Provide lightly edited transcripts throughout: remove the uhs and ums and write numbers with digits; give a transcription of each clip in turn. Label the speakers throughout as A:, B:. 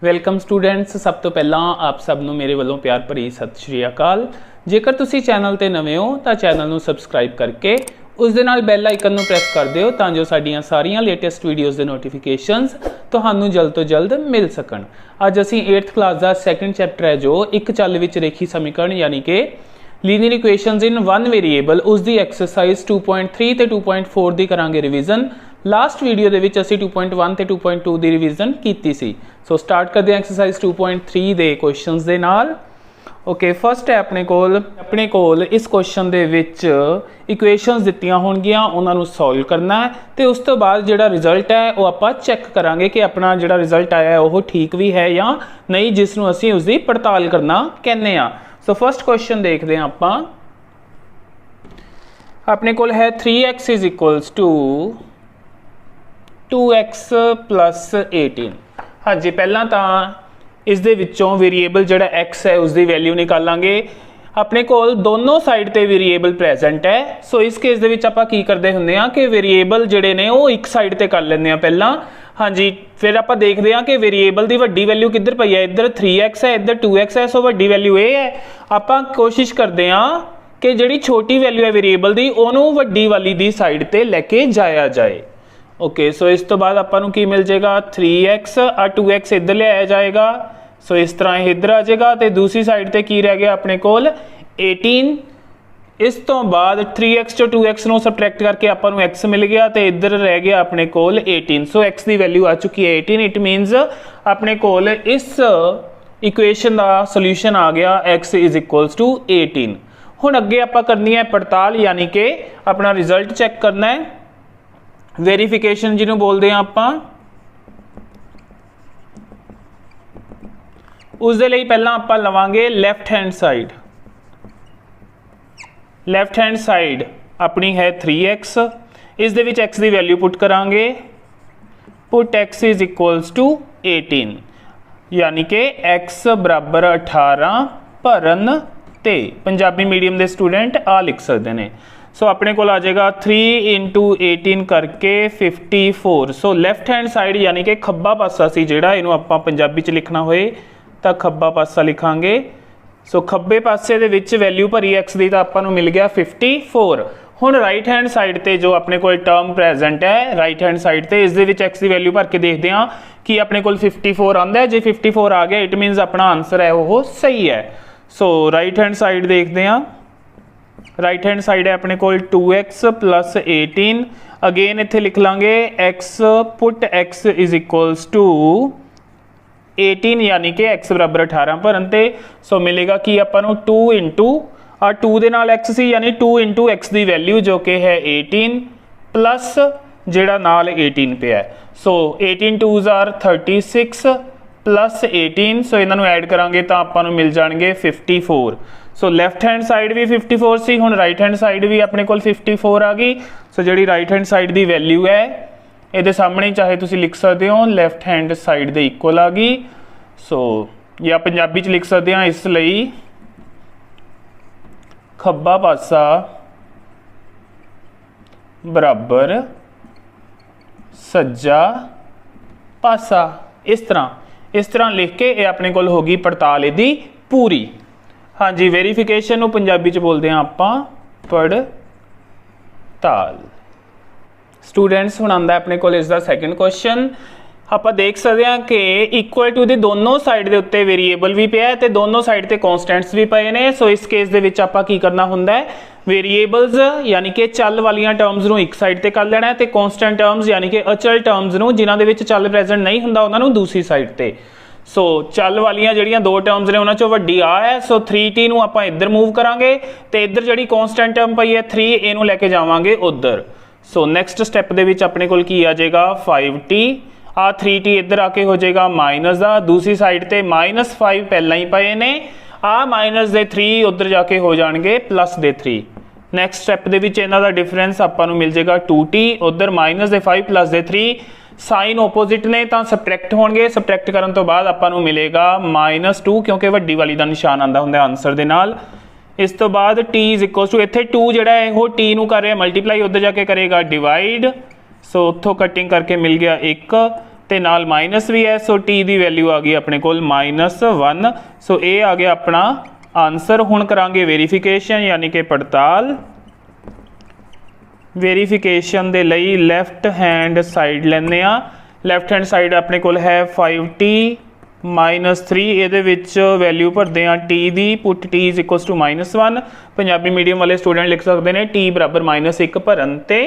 A: Welcome students. सब तो पहला आप सब नूं मेरे वालों प्यार भरी सत श्री अकाल। जेकर तुसी चैनल ते नवे हो तो चैनल नूं सबसक्राइब करके उस दे नाल बैल आइकन नूं प्रेस कर दिओ तां जो साडीआं सारियां लेटेस्ट वीडियोज़ दे नोटिफिकेशनस तुहानूं जल्द तो जल्द मिल सकण। अज असीं 8th क्लास का सैकेंड चैप्टर है जो एक चल विच रेखी समीकरण यानी कि linear equations in one variable उसकी एक्सरसाइज 2.3 ते 2.4 दी करांगे रिवीजन। लास्ट वीडियो दे विच असीं 2.1 ते 2.2 दी रिवीजन कीती सी। सो स्टार्ट करते हैं एक्सरसाइज 2.3 दे क्वेश्चंस दे नाल। ओके, फर्स्ट है अपने कोल इस क्वेश्चन दे विच इक्वेशनस दित्तियां होणगियां, उन्हां नूं सॉल्व करना है ते उस तो बाद जिहड़ा रिजल्ट है वो आपां चैक करांगे कि अपना जिहड़ा रिजल्ट आया है वो ठीक भी है या नहीं, जिसनूं असीं उसदी पड़ताल करना कहने आ। सो फर्स्ट क्वेश्चन देखते हैं आपां। अपने कोल है 3x is equals to 2x plus 18। हाँ जी, पहला तो इस दे विचों वेरीएबल जिहड़ा x है उसकी वैल्यू निकालांगे। अपने कोल दोनों साइड ते वेरीएबल प्रेजेंट है। सो इस केस दे विच आपां की करदे हुंदे आ कि वेरीएबल जिहड़े ने वो एक साइड ते कर लैंदे आ पहला। हाँ जी, फिर आप देखते हैं कि वेरीएबल की वड्डी वैल्यू किधर पई है, इधर 3x है इधर 2x है। सो वड्डी वैल्यू ये है। आप कोशिश करते हैं कि जिहड़ी छोटी वैल्यू है वेरीएबल की उन्होंने वड्डी वाली दी साइड ते लेके जाया जाए। ओके, सो इस तो बाद आपां की मिल जाएगा 3x और 2x इधर लिया जाएगा। सो इस तरह इधर आ जाएगा तो दूसरी साइड ते की रह गया अपने कोल 18। इस तो बाद 3x चो 2x नूं सबट्रैक्ट करके आपां नूं x मिल गया तो इधर रह गया अपने कोल 18। सो x की वैल्यू आ चुकी है 18। इट मीनस अपने कोल इस इक्वेशन का सोल्यूशन आ गया x इज इक्वल्स टू 18। हुण अगे आपां करनी है पड़ताल यानी कि अपना रिजल्ट चैक करना है। वेरीफिकेशन जिन्हों बोलते हैं आपां, उस दे लई पहला आपां लवांगे left hand side. Left hand side अपनी है 3x। इस दे विच x की वैल्यू पुट करांगे। Put x is equals to 18 यानी कि x बराबर 18 भरन ते पंजाबी मीडियम के स्टूडेंट आ लिख सकते हैं। सो अपने को आ जाएगा 3 इंटू 18 करके 54। सो लैफ्ट हैंड साइड यानी कि खब्बा पासा सी जिहड़ा इहनूं आपां पंजाबी च लिखना होए तो खब्बा पासा लिखांगे। सो खब्बे पासे दे विच वैल्यू भरी x दी तां आपां नूं मिल गया 54। हुण राइट हैंड साइड ते जो अपने कोल टर्म प्रेजेंट है राइट हैंड साइड ते इस दे विच x की वैल्यू भर के देखते हैं कि अपने कोल 54 आंदा है। जे 54 आ गया इट मीनस अपना आंसर है वो सही है। सो राइट हैंड साइड देखते हैं। राइट हैंड साइड है अपने कोल 2x प्लस 18। अगेन इत्थे लिख लांगे x put x is equals to 18 यानी कि x बराबर 18 भरन ते। सो मिलेगा कि आपां नूं 2 इंटू 2 दे नाल x सी यानी 2 इंटू x की वैल्यू जो कि है 18 प्लस जिहड़ा नाल 18 पे है। सो 18 2s आर 36 प्लस 18। सो इन्हां नूं ऐड करांगे तो आपां नूं मिल जाणगे 54। सो लैफ्ट हैंड साइड भी 54 सी, हुण राइट हैंड साइड भी अपने कोल 54 आ गई। सो जिहड़ी राइट हैंड साइड की वैल्यू है ये सामने चाहे तुसी लिख सकते हो लैफ्ट हैंड साइड के इक्वल आ गई। सो या पंजाबी च लिख सकते हैं इसलिए खब्बा पासा बराबर सज्जा पासा। इस तरह लिख के ये अपने कोल होगी पड़ताल इहदी पूरी। हाँ जी, वेरीफिकेशन नूं पंजाबी च बोलते हैं आपां पड़ताल। स्टूडेंट्स हुण आंदा अपने कोल इसका सैकेंड क्वेश्चन। आप देख सकते हैं कि इक्वल टू दी दोनों साइड के उत्ते वेरीएबल भी पिया ते दोनों साइड ते कॉन्स्टेंट्स भी पे ने। सो इस केस दे विच आपां की करना हुंदा है, वेरीएबल्स यानी कि चल वालियां टर्म्स नूं एक साइड ते कर लेना है ते कॉन्स्टेंट टर्म्स यानी कि अचल टर्म्स नूं जिन्हां दे विच चल प्रेजेंट नहीं हुंदा उन्हां नूं दूसरी साइड ते। सो चल वालियां जिहड़ियां दो टर्म्स ने उन्हां चों वड्डी आ है। सो 3t नूं आपां इधर मूव करांगे ते इधर जिहड़ी कॉन्स्टेंट टर्म पई है 3 इहनूं लैके जावांगे उधर। सो नैक्सट स्टैप दे विच अपने कोल की आ जाएगा 5t। आ 3t इधर आके हो जाएगा माइनस का, दूसरी साइड ते -5 पहला ही पे ने, आ माइनस दे 3 उधर जाके हो जाएंगे प्लस दे 3। नैक्सट स्टैप दे विच इन्हां दा डिफरेंस आपां नूं मिल जाएगा 2t, उधर माइनस दे 5 प्लस दे 3। साइन ओपोजिट ने तो सबट्रैक्ट होणगे, सबट्रैक्ट करन तो बाद आपां नूं मिलेगा -2 क्योंकि वड्डी वाली दा निशान आंदा हुंदा आंसर दे नाल। इस तो बाद t इज इक्वल्स टू इत्थे 2 जिहड़ा है वो t नूं कर रहा मल्टीप्लाई, उधर जाके करेगा डिवाइड। सो उत्थों कटिंग करके मिल गया 1 ਤੇ ਨਾਲ माइनस भी है, सो t की वैल्यू आ गई अपने कोल -1। सो ये आ गया अपना आंसर। हुण करांगे वेरीफिकेशन यानी कि पड़ताल। वेरीफिकेशन दे लई लैफ्ट हैंड साइड लैंदे आ। लैफ्ट हैंड साइड अपने कोल है 5t -3, ये वैल्यू भरते हैं टी की, put t is equals to -1। Punjabi medium वाले स्टूडेंट लिख सकते हैं t बराबर -1 भरन ते।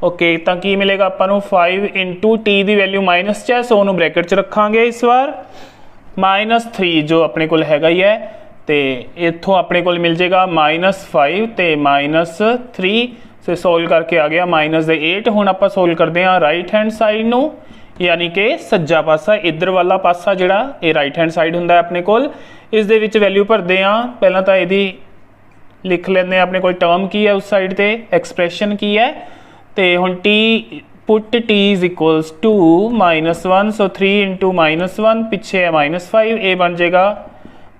A: ओके, तो की मिलेगा आपां 5 इंटू टी की वैल्यू माइनस च है, सो उन्होंने ब्रैकेट च रखांगे इस बार। -3 जो अपने कोल हैगा ही है, तो इत्थों अपने कोल मिल जाएगा -5 तो -3। सो सोल्व करके आ गया -8। हुण आपां सोल्व करते हैं राइट हैंड साइड नूं, यानी कि सज्जा पासा, इधर वाला पासा जिहड़ा ये राइट हैंड साइड हुंदा है अपने कोल। इस दे विच वैल्यू भरते हैं। पहलां तां इहदी लिख लेंदे हैं अपने कोल टर्म की है उस साइड ते, एक्सप्रैशन की है। तो हुण T put t is equals to -1, so 3 into -1 पिछे है -5, ये बन जाएगा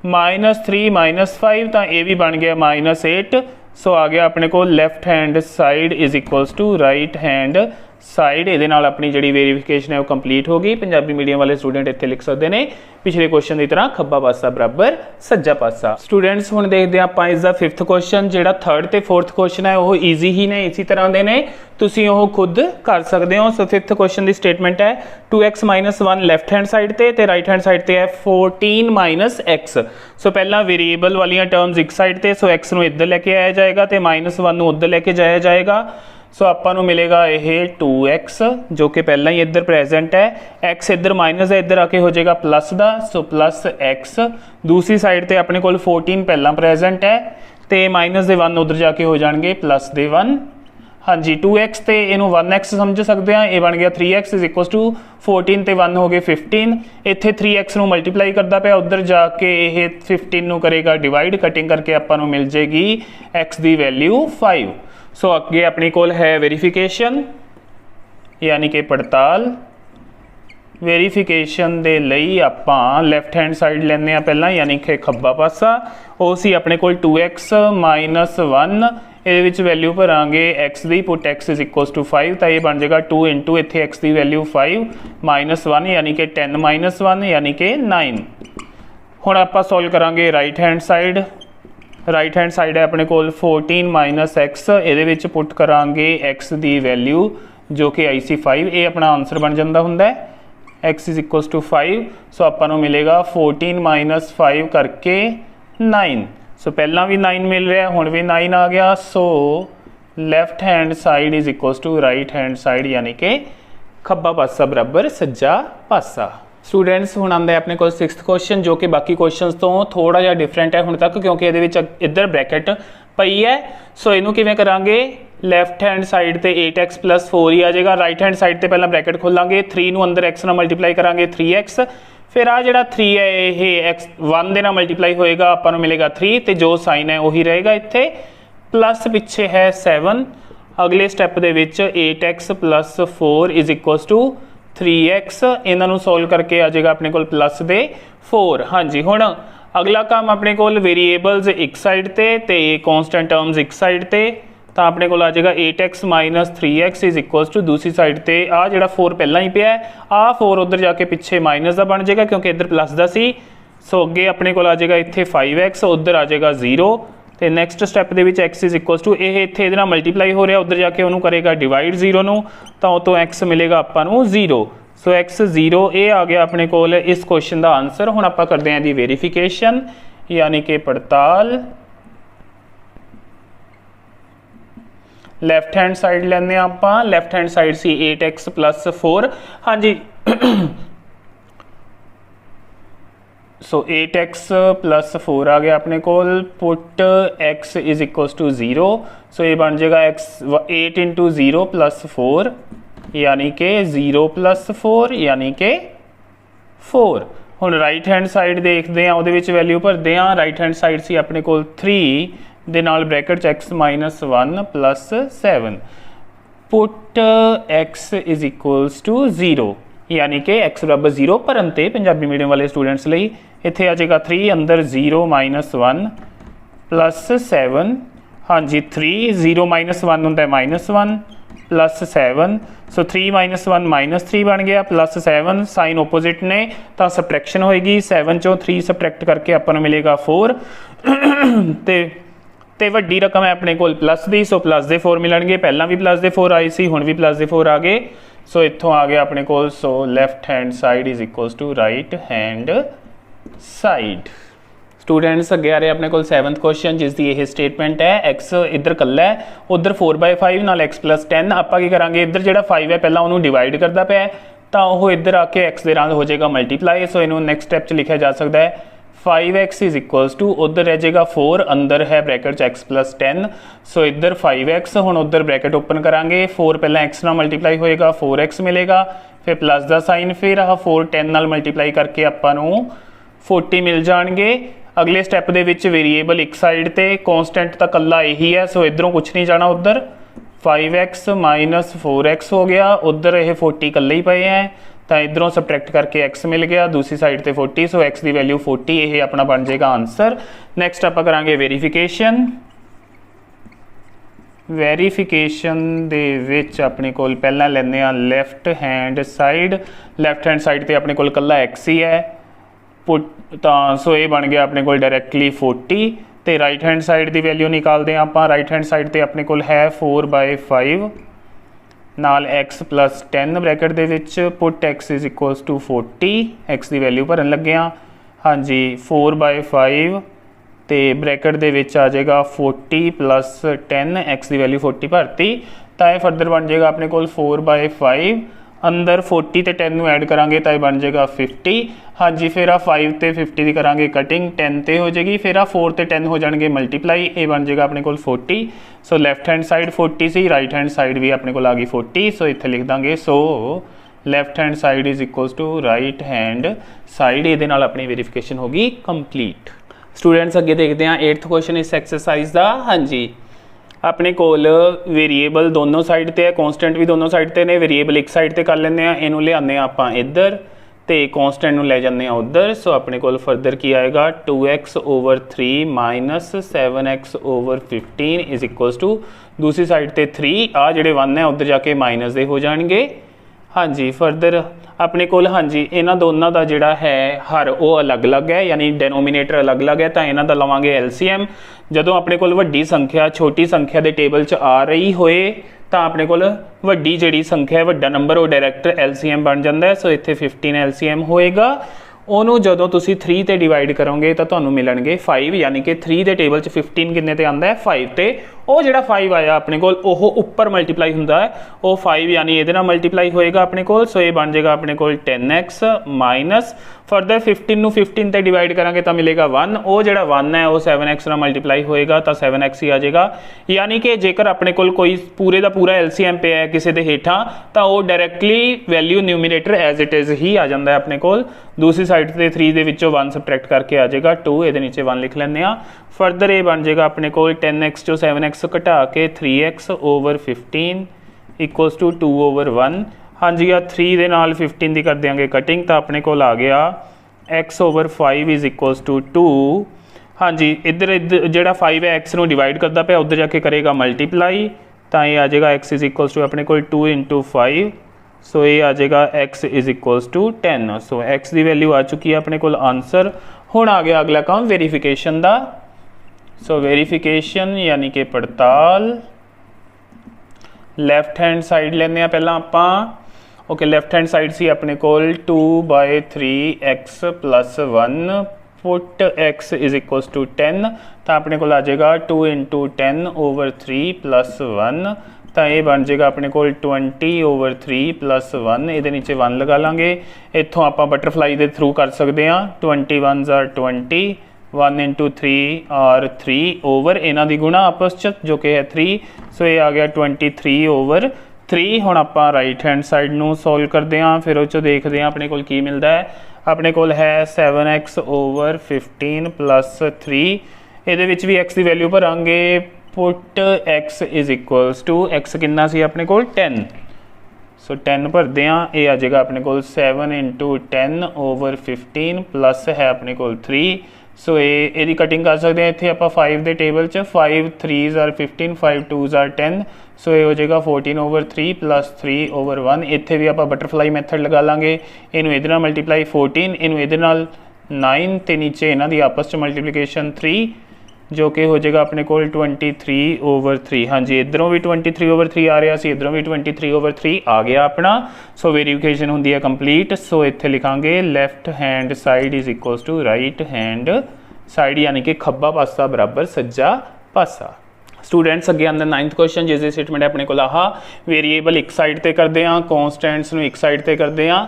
A: -3 -5, तो ये भी बन गया -8। सो आ गया अपने को left hand side is equals to right hand side. ये अपनी जी वेरीफिकेशन है वो कंप्लीट हो गई। पंजाबी मीडियम वाले स्टूडेंट इतने लिख सकते हैं पिछले क्वेश्चन की तरह खब्बा पासा बराबर सज्जा पासा। स्टूडेंट्स हुण देखते हैं आप इसका 5th क्वेश्चन, जो 3rd ते 4th क्वेश्चन है वो ईजी ही ने, इसी तरह के ने, तुसीं वो खुद कर सकते हो। सो 5th क्वेश्चन की स्टेटमेंट है 2x - 1 लैफ्ट हैंड साइड ते राइट हैंड साइड ते है 14 - x। सो पहला वेरीएबल वाली टर्म्स एक साइड ते, सो x नूं इधर लेके आया जाएगा तो -1 नूं उधर लेके जाया जाएगा। सो आपां नूं मिलेगा यह 2x जो कि पहला ही इधर प्रेजेंट है, x इधर माइनस है, इधर आके हो जाएगा प्लस का, सो प्लस x। दूसरी साइड ते अपने कोल 14 पहला प्रेजेंट है तो माइनस के 1 उधर जाके हो जाएंगे प्लस के 1। हाँ जी, 2x तो इनू 1x समझ सकते हैं, ये बन गया 3x इज इक्वल्स टू 14 ते 1 हो गए 15। इत्थे 3x नू मल्टीप्लाई करता पाया, उधर जाके ये 15 नू करेगा डिवाइड, कटिंग करके आपां नू मिल जाएगी x की वैल्यू 5। सो अगे अपने कोल है वेरीफिकेशन यानी कि पड़ताल। वेरीफिकेशन दे लई आपां लैफ्ट हैंड साइड लैंदे आ पहला, यानी कि खब्बा पासा। वो सी अपने कोल 2x - 1, ये वैल्यू भरांगे x की, put x is equals to 5, तो ये बन जाएगा 2 इंटू इत्थे x की वैल्यू 5 -1 यानी कि 10 - 1 यानी कि 9। हुण आपां सोल्व करांगे right hand side. Right hand side है अपने कोल 14 - x, ये पुट करांगे x की वैल्यू जो कि आई सी 5, ये अपना आंसर बन जाता हुंदा है x इज इक्वल्स टू 5। सो आपां नूं मिलेगा 14 - 5 करके 9। सो पहला भी 9 मिल रहा है, हुण भी 9 आ गया। So left hand side is equals to right hand side यानी कि खब्बा पासा बराबर सज्जा पासा। स्टूडेंट्स हुण आंदा है अपने को 6th क्वेश्चन, जो कि बाकी क्वेश्चन तो थोड़ा जिहा डिफरेंट है हुण तक, क्योंकि ये इधर ब्रैकेट पई है। सो इनू किवें करांगे, लैफ्ट हैंड साइड ते 8x + 4 ही आ जाएगा। राइट हैंड साइड ते पहला ब्रैकेट खोलांगे, 3 नू अंदर x नाल मल्टीप्लाई करांगे 3x, फिर आ जिहड़ा 3 है ये x 1 दे नाल मल्टीप्लाई होएगा, आपां नूं मिलेगा 3, तो जो साइन है वही रहेगा इत्थे, प्लस पिछे है 7। अगले स्टैप दे विच 8x + 4 is equals to 3x, इन्हों सोल्व करके आ जाएगा अपने को प्लस दे 4। हाँ जी, हुण अगला काम अपने को वेरीएबल्स एक साइड ते कॉन्स्टेंट टर्म्स एक साइड ते, तो अपने को आ जाएगा 8x - 3x is equals to दूसरी साइड ते आ जिहड़ा 4 पहला ही पिया है, आ 4 उधर जाके पिछे माइनस का बन जाएगा क्योंकि इधर प्लस का सी। सो अगे अपने को आ जाएगा इत्थे 5x, उधर आ जाएगा 0। तो नैक्सट स्टैप के x इज इक्वल्स टू ये इत्थे इहदे नाल मल्टीप्लाई हो रहा, उधर जाके उन्होंने करेगा डिवाइड 0 नूं, तो उतों x मिलेगा आपां नूं 0। सो x 0 ये आ गया अपने कोल इस क्वेश्चन का आंसर। हुण आपां करदे हां दी वेरीफिकेशन यानी कि पड़ताल। लैफ्ट हैंड साइड लैंदे आपां, लैफ्ट हैंड साइड सी 8x + 4। हाँ जी, सो 8x + 4 आ गया अपने कोल, put x is equals to 0। So ये बन जाएगा x 8 इंटू 0 + 4 यानी कि 0 + 4 यानी कि 4। हुण राइट हैंड साइड देखते हैं, उहदे विच वैल्यू भरते हैं। राइट हैंड साइड सी अपने कोल 3 दे नाल bracket x - 1 + 7, put x is equals to 0 यानी कि x बराबर 0 भरन ते पंजाबी मीडियम वाले स्टूडेंट्स लई इत्थे आ जाएगा 3 अंदर 0 - 1 + 7। हाँ जी, 3 0 - 1 होंदा है -1 प्लस 7, सो 3 माइनस 1 माइनस 3 बन गया, प्लस 7 साइन ओपोजिट ने तो सबट्रैक्शन होएगी, 7 चों 3 सबट्रैक्ट करके अपन को मिलेगा 4 ते वड्डी रकम है अपने कोल प्लस दी, सो प्लस दे 4 मिलणगे, पहला भी प्लस दे 4 आई सी, हुण भी प्लस दे 4 आ गए, सो इत्थों आ गया अपने कोल, so left hand side is equals to right hand side. Students अगे आ रहे अपने को 7th क्वेश्चन जिसकी यह स्टेटमेंट है एक्स इधर कला है, उधर 4/5 नाल एक्स प्लस 10, आप की करा इधर जो 5 है पहला उन्होंने डिवाइड करता पाया तो वह इधर आके एक्स के नाल हो जाएगा मल्टीप्लाई, सो इन्होंने नैक्सट स्टैप च लिखा जा सकता है 5x इज इक्वल्स टू उधर रह जाएगा 4, अंदर है ब्रैकेट च एक्स प्लस 10, सो इधर 5x, हुण उधर ब्रैकेट ओपन करांगे, 4 पहला एक्स नाल मल्टीप्लाई होएगा 4x मिलेगा, फिर प्लस का साइन, फिर आह 4 10 नाल मल्टीप्लाई करके आपां नूं 40 मिल जाएंगे। अगले स्टैप दे विच वेरीएबल एक साइड ते कॉन्स्टेंट तो कला यही है, सो इधरों कुछ नहीं जाना, उधर 5x माइनस 4x हो गया, उधर ये 40 कले ही पे हैं तो इधरों सबट्रैक्ट करके x मिल गया, दूसरी साइड ते 40, सो x की वैल्यू 40, ये अपना बन जाएगा आंसर। नैक्सट आप करांगे वेरीफिकेशन। वेरीफिकेशन दे विच अपने कोल पहला लैंदे आ लैफ्ट हैंड साइड ते अपने कोल कला x ही है पुट तो सो ये बन गया अपने को डायरैक्टली 40, तो राइट हैंड साइड की वैल्यू निकालते हैं आप, राइट हैंड साइड पर अपने को है 4/5 नाल x प्लस 10 ब्रैकेट दे विच put x is equals to 40, x की वैल्यू भरन लगे हाँ जी 4/5 तो ब्रैकेट दे विच आ जाएगा 40 प्लस 10, x की वैल्यू 40 भरती तो यह फर्दर बन जाएगा अपने को 4/5, अंदर 40 ते 10 ऐड करांगे तो यह बन जाएगा 50, हाँ जी फिर 5 ते 50 की करांगे कटिंग 10 ते हो जाएगी, फिर 4 ते 10 हो जाएंगे मल्टीप्लाई, ये बन जाएगा अपने को 40, सो लैफ्ट हैंड साइड 40 सी, राइट हैंड साइड भी अपने को आ गई 40, सो इत्थे लिख देंगे so left hand side is equals to right hand side, ये अपनी वेरीफिकेशन होगी कंप्लीट। स्टूडेंट्स अगे देखते हैं 8th क्वेश्चन इस एक्सरसाइज का। हाँ जी अपने कोल वेरीएबल दोनों साइड ते है, कॉन्स्टेंट भी दोनों साइड ते ने, वेरीएबल एक साइड ते कर लेंगे, इनू ले आने आप इधर तो कॉन्स्टेंट नू ले जाने उधर, सो अपने कोल फर्दर की आएगा 2x/3 minus 7x/15 is equals to दूसरी साइड ते 3, आ जेडे 1 है उधर जाके माइनस दे हो जाएंगे। हाँ जी फर्दर अपने कोल हाँ जी इन्हों दोनों का जोड़ा है हर वो अलग अलग है, यानी डेनोमीनेटर अलग अलग है, तो इन्हों का लवांगे एलसीएम। जदों अपने कोल वड्डी संख्या छोटी संख्या के टेबल च आ रही होए तो अपने कोल वड्डी जिहड़ी संख्या है वड्डा नंबर वो डायरैक्ट एलसीएम बन जाता है, सो इत्थे 15 एलसीएम होएगा, उन्होंने जदों तुसी 3 ते डिवाइड करोगे तो तुहानूं मिलणगे 5, यानी कि 3 के टेबल च 15 किन्ने ते आंदा है 5 ते वो जिहड़ा 5 आया अपने कोल ओह उपर मल्टीप्लाई हुंदा है, वो 5 यानी ये नाल मल्टीप्लाई होएगा अपने कोल, सो ये बन जाएगा अपने कोल 10x माइनस फर्दर 15 नूं 15 ते डिवाइड करांगे तो मिलेगा 1, वो जिहड़ा 1 है वो 7x नाल मल्टीप्लाई होएगा तो 7x ही आ जाएगा, यानी कि जेकर अपने कोल कोई पूरे का पूरा एलसीएम पे है किसी दे हेठां तो वो directly value numerator as it is ही आ जाता है अपने कोल, दूसरी साइड से 3 दे विचों 1 सबट्रैक्ट करके आ जाएगा 2, ये नीचे 1 लिख लेंगे आ, फर्दर ये बन जाएगा अपने को 10x जो 7x घटा के 3x/15 इक्वल्स टू 2/1, हाँ जी आ 3 दे नाल 15 की कर देंगे कटिंग तो अपने को आ गया x/5 इज इक्वल्स टू 2, हाँ जी इधर जोड़ा 5 है x नूं डिवाइड करता पे उधर जाके करेगा मल्टीप्लाई तो ये आ जाएगा x इज इक्वल्स टू अपने को 2 × 5, सो ये आ जाएगा x is equals to 10, so x की वैल्यू आ चुकी है अपने को आंसर। हुण आ गया अगला काम वेरीफिकेशन का, सो वेरीफिकेशन यानी कि पड़ताल। लैफ्ट हैंड साइड लेने पहला आप ओके, लैफ्ट हैंड साइड सी अपने को 2/3x + 1 put x is equals to 10 तो अपने को आ जाएगा 2 × 10/3 + 1 तो ये बन जाएगा अपने को 20/3 + 1, ये नीचे 1 लगा लाँगे, इतों आप बटरफ्लाई के थ्रू कर सकते हैं 21 × 20 1 × 3 और 3 ओवर इन्हों की गुणा आपस च जो कि है 3, सो ये आ गया 23/3। हुण आप राइट हैंड साइड नूं सॉल्व करते हैं, फिर उस देखते हैं अपने को की मिलता है, अपने को है 7x/15 + 3, ये भी x की वैल्यू भरांगे put x is equals to x कितना सी अपने को 10, सो 10 भरते हैं, ये आ जाएगा अपने को 7 × 10/15 प्लस है अपने को 3, सो ये कटिंग कर सकते हैं। इतने आप 5 के टेबल च 5 3s आर 15, 5 2s आर 10, सो ये हो जाएगा 14/3 प्लस 3/1। इतने भी आप बटरफ्लाई मैथड लगा लाँगे, इनू इहदे नाल मल्टीप्लाई 14, इनू इहदे नाल 9 तो नीचे इन्हों की आपस में मल्टीप्लीकेशन 3, जो कि हो जाएगा अपने को 23/3। हाँ जी, इधरों भी 23/3 आ रहा सी, इधरों भी 23/3 आ गया अपना। सो वेरिफिकेशन होंगी है कंप्लीट। सो इत्थे लिखांगे left hand side is equals to right hand side, यानी कि खब्बा पासा बराबर सज्जा पासा। स्टूडेंट्स अगे आंदा 9th क्वेश्चन, जिसकी स्टेटमेंट अपने को आह वेरीएबल एक साइड पर करते हैं, कॉन्सटेंट्स एक साइड पर करते हैं।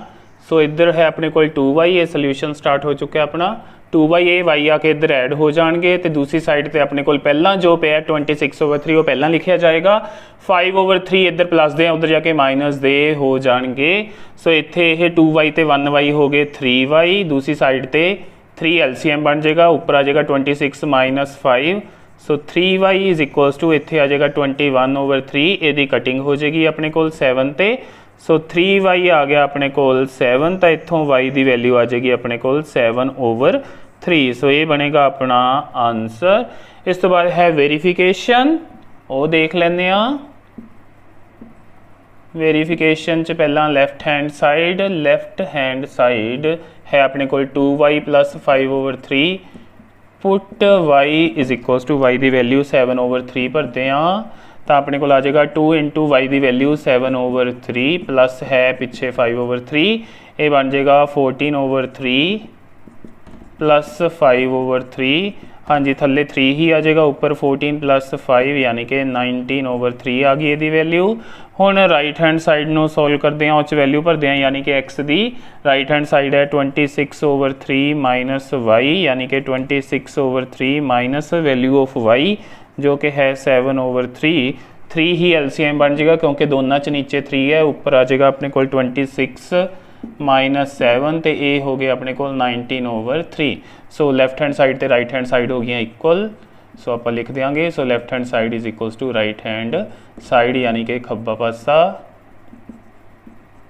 A: सो इधर है अपने को 2y, ये सोल्यूशन स्टार्ट हो चुका है अपना। 2y ये y आके इधर ऐड हो जाएंगे, तो दूसरी साइड पर अपने को पहला जो पे 26/3 वो पहला लिखा जाएगा। 5/3 इधर प्लस दे, उधर जाके माइनस दे हो जाएंगे। सो इत्थे ये 2y तो 1y हो गए 3y, दूसरी साइड पर 3 LCM बन जाएगा, ऊपर आ जाएगा 26 - 5। सो 3y इज इक्वल्स टू इत्थे आ जाएगा 21/3, यदी कटिंग हो जाएगी अपने को 7 ते। सो 3y आ गया अपने को 7, तो इतों y की वैल्यू आ जाएगी अपने को 7/3। सो ये बनेगा अपना आंसर। इस तो बाद है वेरीफिकेशन, वो देख लेने। वेरीफिकेशन च पहला लैफ्ट हैंड साइड है अपने को 2y + 5/3, put y is equals to y की वैल्यू 7/3 भरते हैं, तो अपने को आ जाएगा 2 × y की वैल्यू 7/3 प्लस है पिछे 5/3, ये बन जाएगा 14/3 प्लस 5/3। हाँ जी, थले 3 ही आ जाएगा, ऊपर 14 + 5 यानी कि 19/3 आ गई ये वैल्यू। हुण राइट हैंड साइड में सॉल्व करते हैं, उस वैल्यू भरते हैं, यानी कि x की राइट हैंड साइड है 26/3 माइनस y, यानी कि 26/3 माइनस वैल्यू ऑफ y जो कि है 7/3। 3 ही LCM बन जाएगा क्योंकि दोनों च नीचे 3 है, ऊपर आ जाएगा अपने को 26 - 7, तो ये हो गया अपने को 19/3। सो लैफ्ट हैंड साइड तो राइट हैंड साइड हो गई इक्वल। सो आप लिख देंगे, so left hand side is equals to right hand side, यानी कि खब्बा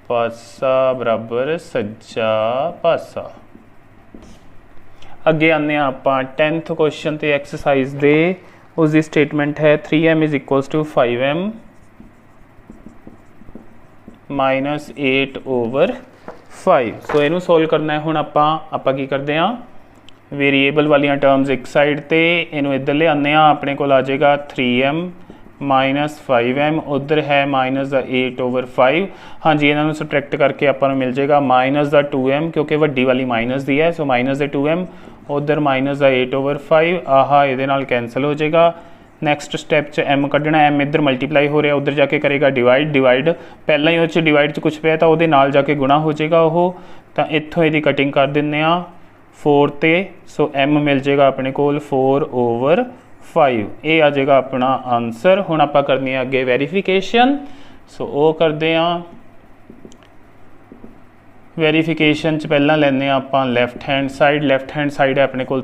A: पासा बराबर सज्जा पासा। अगे आने आप 10th क्वेश्चन तो एक्सरसाइज दे, उसकी स्टेटमेंट है 3m is equals to 5m - 8/5। सो इनू सोल्व करना है। हुण आपां की करते हैं, वेरीएबल वाली टर्म्स एक साइड ते, इनू इधर ले आने, अपने को आ जाएगा 3m - 5m, उधर है -8/5। हाँ जी, इन्होंने सबट्रैक्ट करके आपां मिल जाएगा -2m, क्योंकि वड्डी वाली माइनस दी है, सो -2m, उधर -8/5। आहा ये नाल कैंसल हो जाएगा। नैक्सट स्टैप च m कढ़ना, m इधर मल्टीप्लाई हो रहा, उधर जाके करेगा डिवाइड पहला ही उस डिवाइड च कुछ पे तो वो नाल जाके गुणा हो जाएगा वो, तो इत्थों यदि कटिंग कर दें 4 ते। सो m मिल जाएगा अपने को 4/5, ये आ जाएगा अपना आंसर। हुण आपां करनी है अगे वेरीफिकेशन। सो वो करते हैं, वेरीफिकेशन च पहला लैने आप लैफ्ट हैंड साइड है अपने को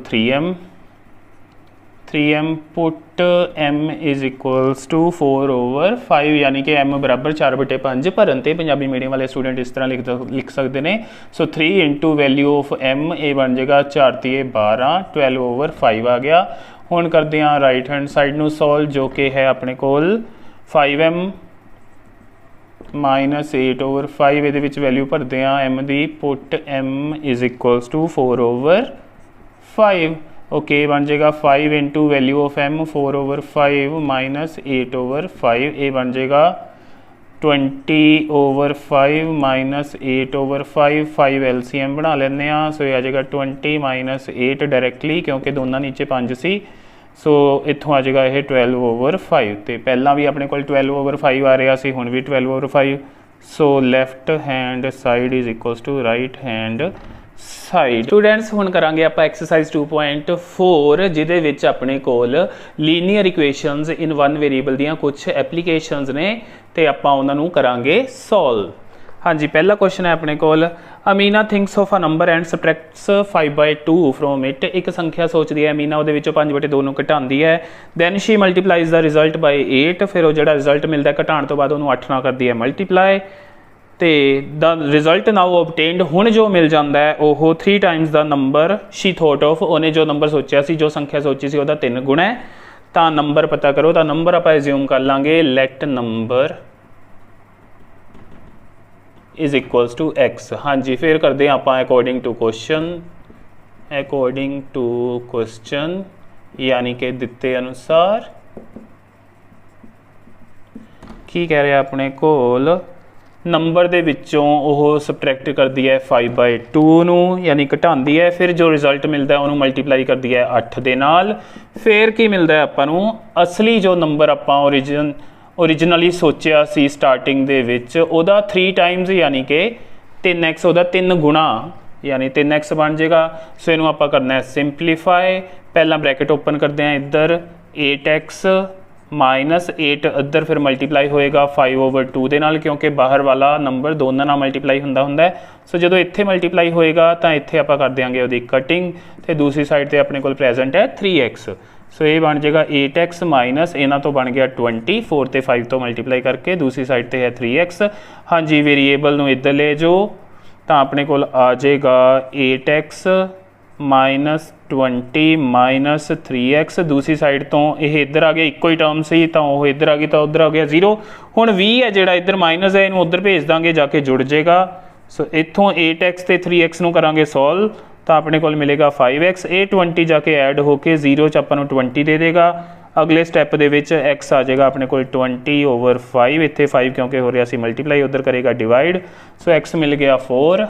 A: 3m put m is equals to 4/5, यानी कि m बराबर 4/5 भरन ते पंजाबी मीडियम वाले स्टूडेंट इस तरह लिख सकते हैं। सो 3 × वैल्यू ऑफ m, ये बन जाएगा 4 × 12, 12/5 आ गया। हुण करते हैं राइट हैंड साइड में सॉल्व, जो कि है अपने को 5m - 8/5, ये वैल्यू भरते हैं m की, put m is equals to 4/5। Okay, बन जाएगा 5 × वैल्यू ऑफ m 4/5 - 8/5, ये बन जाएगा 20/5 - 8/5, 5 LCM बना लेने। सो ये आ जाएगा 20 - 8 डायरैक्टली, क्योंकि दोनों नीचे 5 सी। सो इत्थों आ जाएगा यह 12/5, तो पहला भी अपने को 12/5 आ रहा सी, हुण भी 12/5। So left hand side is equals to right hand side. Students हुण करांगे आपां एक्सरसाइज 2.4, जिहदे विच अपने कोल linear equations in one variable दियां कुछ एप्लीकेशनस ने, ते आपां उहनां नूं करांगे सॉल्व। हाँ जी, पहला क्वेश्चन है अपने कोल, Amina thinks of a number and subtracts 5/2 from it. एक संख्या सोचती है अमीना, उहदे विचों 5/2 नूं घटाउंदी है, then she multiplies the result by 8। फिर वो जिहड़ा रिजल्ट मिलता है घटाउण तो बाद उहनूं 8 नाल करदी है मल्टीप्लाई। तो द रिजल्ट नाउ ऑबटेन्ड हुण जो मिल जाता है वो 3 times the number she thought of, उन्हें जो नंबर सोचा सी, जो संख्या सोची सी, वह 3 गुणा है। तो नंबर पता करो, तो नंबर आप एज्यूम कर लांगे let number is equals to x. हाँ जी, फिर करते हैं आप अकॉर्डिंग टू क्वेश्चन, यानी कि दिते अनुसार की कह रहा अपने कोल नंबर दे विचों वो सबट्रैक्ट करती है 5/2 नूं, यानी घटाती है। फिर जो रिजल्ट मिलता है उन्होंने मल्टीप्लाई करती है 8 दे नाल। फिर की मिलता है आपां असली जो नंबर आपां ओरिजिनली सोचिया सी स्टार्टिंग दे विच, ओदा 3 टाइम्स यानी कि 3x, ओदा 3 गुणा यानी 3x बन जाएगा। सो इनू आपां करना है सिंपलीफाई। पहला ब्रैकेट ओपन करते हैं, इधर 8x माइनस 8 इधर फिर मल्टीप्लाई होएगा 5/2 दे नाल, क्योंकि बाहर वाला नंबर दोनों नाल मल्टीप्लाई हुंदा है। सो जो इत्थे मल्टीप्लाई होएगा तो इत्थे आपां कर देंगे उहदी कटिंग, तो दूसरी साइड ते अपने कोल प्रेजेंट है 3x। सो ये बन जाएगा 8x माइनस इन्हां तो बन गया 20, 4 ते 5 तो मल्टीप्लाई करके, दूसरी साइड ते है 3x। हाँ जी, वेरीएबल नूं इधर ले जो तो अपने कोल आ जाएगा 8x माइनस 20 माइनस 3x। दूसरी साइड तो यह इधर आ गया, इको ही टर्म सी, तो वह इधर आ गई, तो उधर आ गया 0। हुण 20 है जोड़ा इधर माइनस है, इनू उधर भेज देंगे, जाके जुड़ जाएगा। सो इत्थों 8x ते 3x नूं करांगे सॉल्व, तो अपने को मिलेगा 5x। ये 20 जाके ऐड होके 0 च आपां नूं 20 दे देगा। अगले स्टैप दे विच x आ जाएगा अपने को 20/5, इत्थे 5 क्योंकि हो रहा सी मल्टीप्लाई, उधर करेगा डिवाइड। सो x मिल गया 4।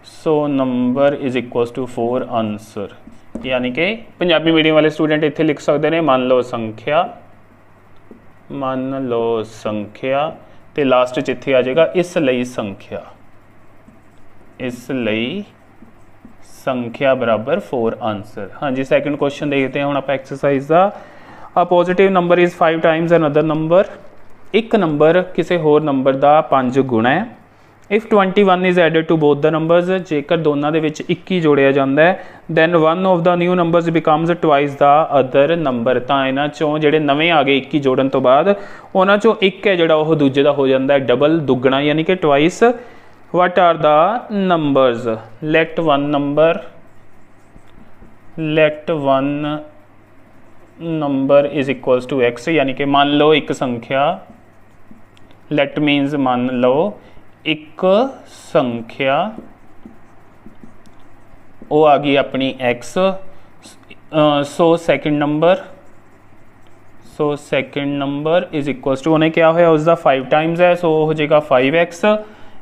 A: So number is equals to 4 answer, यानी कि पंजाबी मीडियम वाले स्टूडेंट इत्थे लिख सकते हैं मान लो संख्या, तो लास्ट च इत्थे आ जाएगा इसलिए संख्या बराबर 4 आंसर। हाँ जी, सैकेंड क्वेश्चन देखते हैं हम आप एक्सरसाइज का। A positive number is 5 times another number, एक नंबर किसी होर नंबर का 5 गुणा है। If 21 is added to both the numbers, जेकर दोनों के 21 जोड़िया जाता है, then one of the new numbers becomes twice the other number. तो इन्हों चों जोड़े नवे आ गए 21 जोड़न तो बाद, उन्होंने चों एक है जोड़ा वो दूजे का हो जाता है डबल, दुगना, यानी कि twice. What are the numbers? Let one number is equals to x, यानी कि मान लो एक संख्या, लेट मीन्स मान लो एक संख्या वो आ गई अपनी x। So second number is equals to, उन्हें क्या होया उसका 5 टाइम्स है, सो हो जाएगा 5x,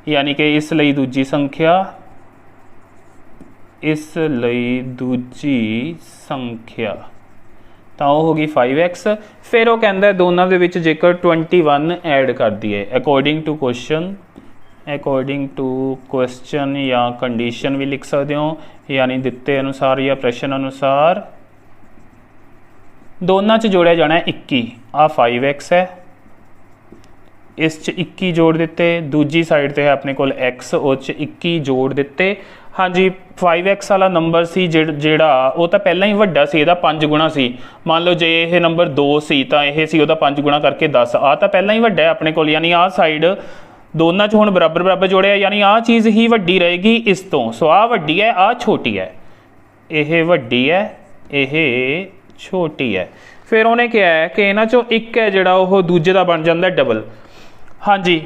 A: यानी कि इसलिए दूजी संख्या तो होगी 5x। फिर वो कहता है दोनों के विच जेकर 21 ऐड कर दिए, अकॉर्डिंग टू क्वेश्चन या कंडीशन भी लिख सकते हो, यानी दिते अनुसार या प्रश्न अनुसार दोनों च जोड़िया जाना है 21। आ 5x है, इस च 21 जोड़ दिते, दूजी साइड ते है अपने कोल x, उस 21 जोड़ दिते। हाँ जी, 5x वाला नंबर सी जेड़ा वो तो पहला ही वड्डा सी, इहदा 5 गुणा सी। मान लो जे यह नंबर 2 सी तो यह सी उहदा 5 गुणा करके 10, आ तो पहला ही वड्डा है अपने कोल, यानी आ साइड दोनों च हुण बराबर जोड़िया, यानी आ चीज़ ही वड्डी रहेगी इस तो। सो आ वड्डी है, आ छोटी है, यह वड्डी है, यह छोटी है। फिर उन्हें क्या है कि इन्हां चों एक है जिहड़ा वो दूजे का बन जाता है डबल। हाँ जी,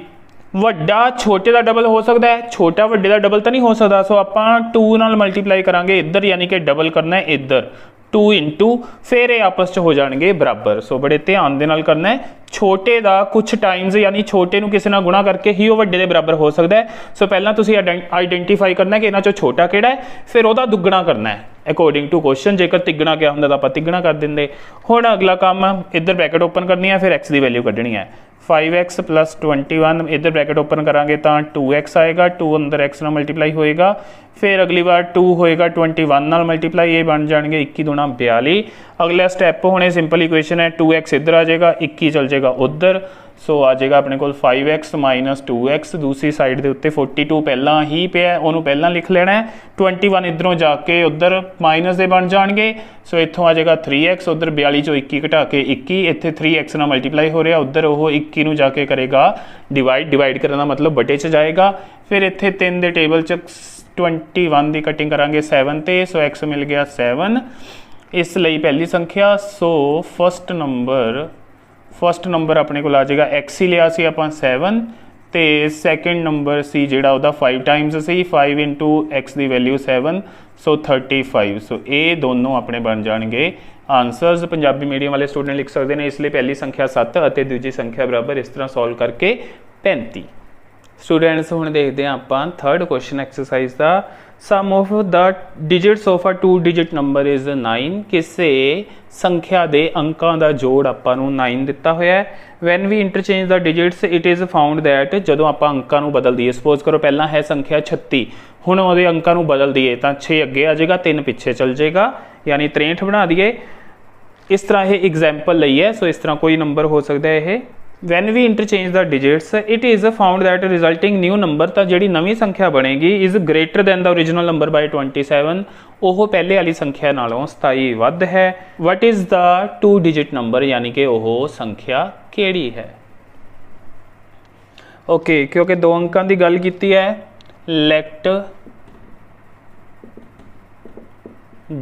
A: वड्डा छोटे का डबल हो सकता है, छोटा वड्डे का डबल तो नहीं हो सकता। सो आपां 2 नाल मल्टीप्लाई करांगे इधर, यानी कि डबल करना है इधर 2 इंटू, फिर ये आपस हो जाएंगे बराबर। सो बड़े ध्यान दे नाल करना है, छोटे का कुछ टाइम्स यानी छोटे किसी नाल गुणा करके ही वो वड्डे दे बराबर हो सकता है। सो पहला तुसीं आइडेंटिफाई करना है कि इन्हां चों छोटा किहड़ा है, फिर उहदा दुगना करना है अकॉर्डिंग टू क्वेश्चन। जेकर तिगना क्या होंदा तां आपां तिगना कर दिंदे। हुण अगला काम इधर ब्रैकेट ओपन करनी है, फिर x की वैल्यू कढ़नी है। 5x प्लस 21 इधर ब्रैकेट ओपन करांगे तो 2x आएगा, 2 अंदर x नाल मल्टीप्लाई होएगा, फिर अगली बार 2 होएगा 21 नाल मल्टीप्लाई, ये बन जाएंगे 21 दूना 42। अगला स्टैप होने सिंपल इक्वेशन है, 2x इधर आ जाएगा, 21 चल जाएगा उधर। सो आ जाएगा अपने को 5x माइनस 2x, दूसरी साइड के उत्ते 42 पहला ही पिया, उन्होंने पहला लिख लेना है। 21 इधरों जाके उधर माइनस के बन जाएंगे। सो इतों आ जाएगा 3x, उधर 42 चो 21 घटा के 21, इतने 3x ना मल्टीप्लाई हो रहा, उधर वो 21 नूं जाके करेगा डिवाइड करने का मतलब बटे च जाएगा। फिर इतने 3 के टेबल च 21 की कटिंग करांगे 7 ते, सो x मिल गया 7, इसलिए पहली संख्या। सो फस्ट नंबर अपने को आ जाएगा x ही लिया सी आपां 7, तो सैकेंड नंबर सी जिहड़ा उहदा 5 टाइम्स सी, 5 इंटू x की वैल्यू 7, सो 35। सो ये दोनों अपने बन जाएंगे आंसरस। पंजाबी मीडियम वाले स्टूडेंट लिख सकते हैं, इसलिए पहली संख्या 7 और दूजी संख्या बराबर, इस तरह सॉल्व करके 35। स्टूडेंट्स हुण देखते हैं आपां थर्ड क्वेश्चन एक्सरसाइज का। Sum of the digits of a 2 digit number is 9। किसी संख्या के अंकों का जोड़ आपां नूं 9 दिता होया है। When we interchange the digits it is found that, जदों आपां अंकों नूं बदल दईए, सपोज करो पहला है संख्या 36, हुण उहदे अंकों नूं बदल दईए तो 6 अगे आ जाएगा, 3 पिछे चल जाएगा, यानी 63 बना दईए। इस तरह यह एग्जाम्पल लई है, सो इस तरह कोई नंबर हो सकता है यह। When we interchange the digits it is found that resulting new number, तो जी नवी संख्या बनेगी is greater than the original number by 27, वो पहले वाली संख्या नालों 27 वध है। What is the 2 digit number, यानी कि वह संख्या केड़ी है। ओके, क्योंकि 2 अंकों की गल की है, लेट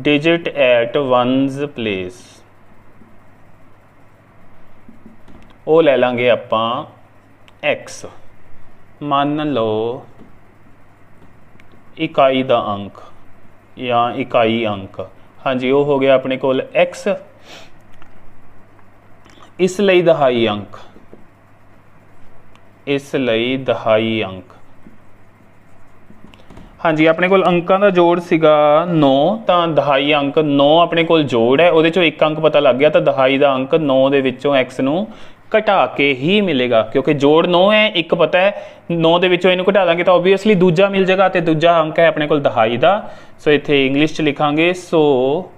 A: डिजिट एट वनज प्लेस, वो ले लांगे आपां x, मान लो इकाई का अंक या इकाई अंक, हाँ जी वो हो गया अपने कोल x, इसलिए दहाई अंक, इसलिए दहाई अंक, हाँ जी अपने कोल अंकों का जोड़ सीगा 9, तो दहाई अंक 9 अपने कोल जोड़ है, वो एक अंक पता लग गया, तो दहाई का अंक 9 दे विचों x नूं घटा के ही मिलेगा, क्योंकि जोड़ 9 है, एक पता है 9 दे विचों इनू घटा देंगे तो ओबवियसली दूजा मिल जाएगा, तो दूजा अंक है अपने कोल दहाई का। सो इत्थे इंग्लिश च लिखांगे, सो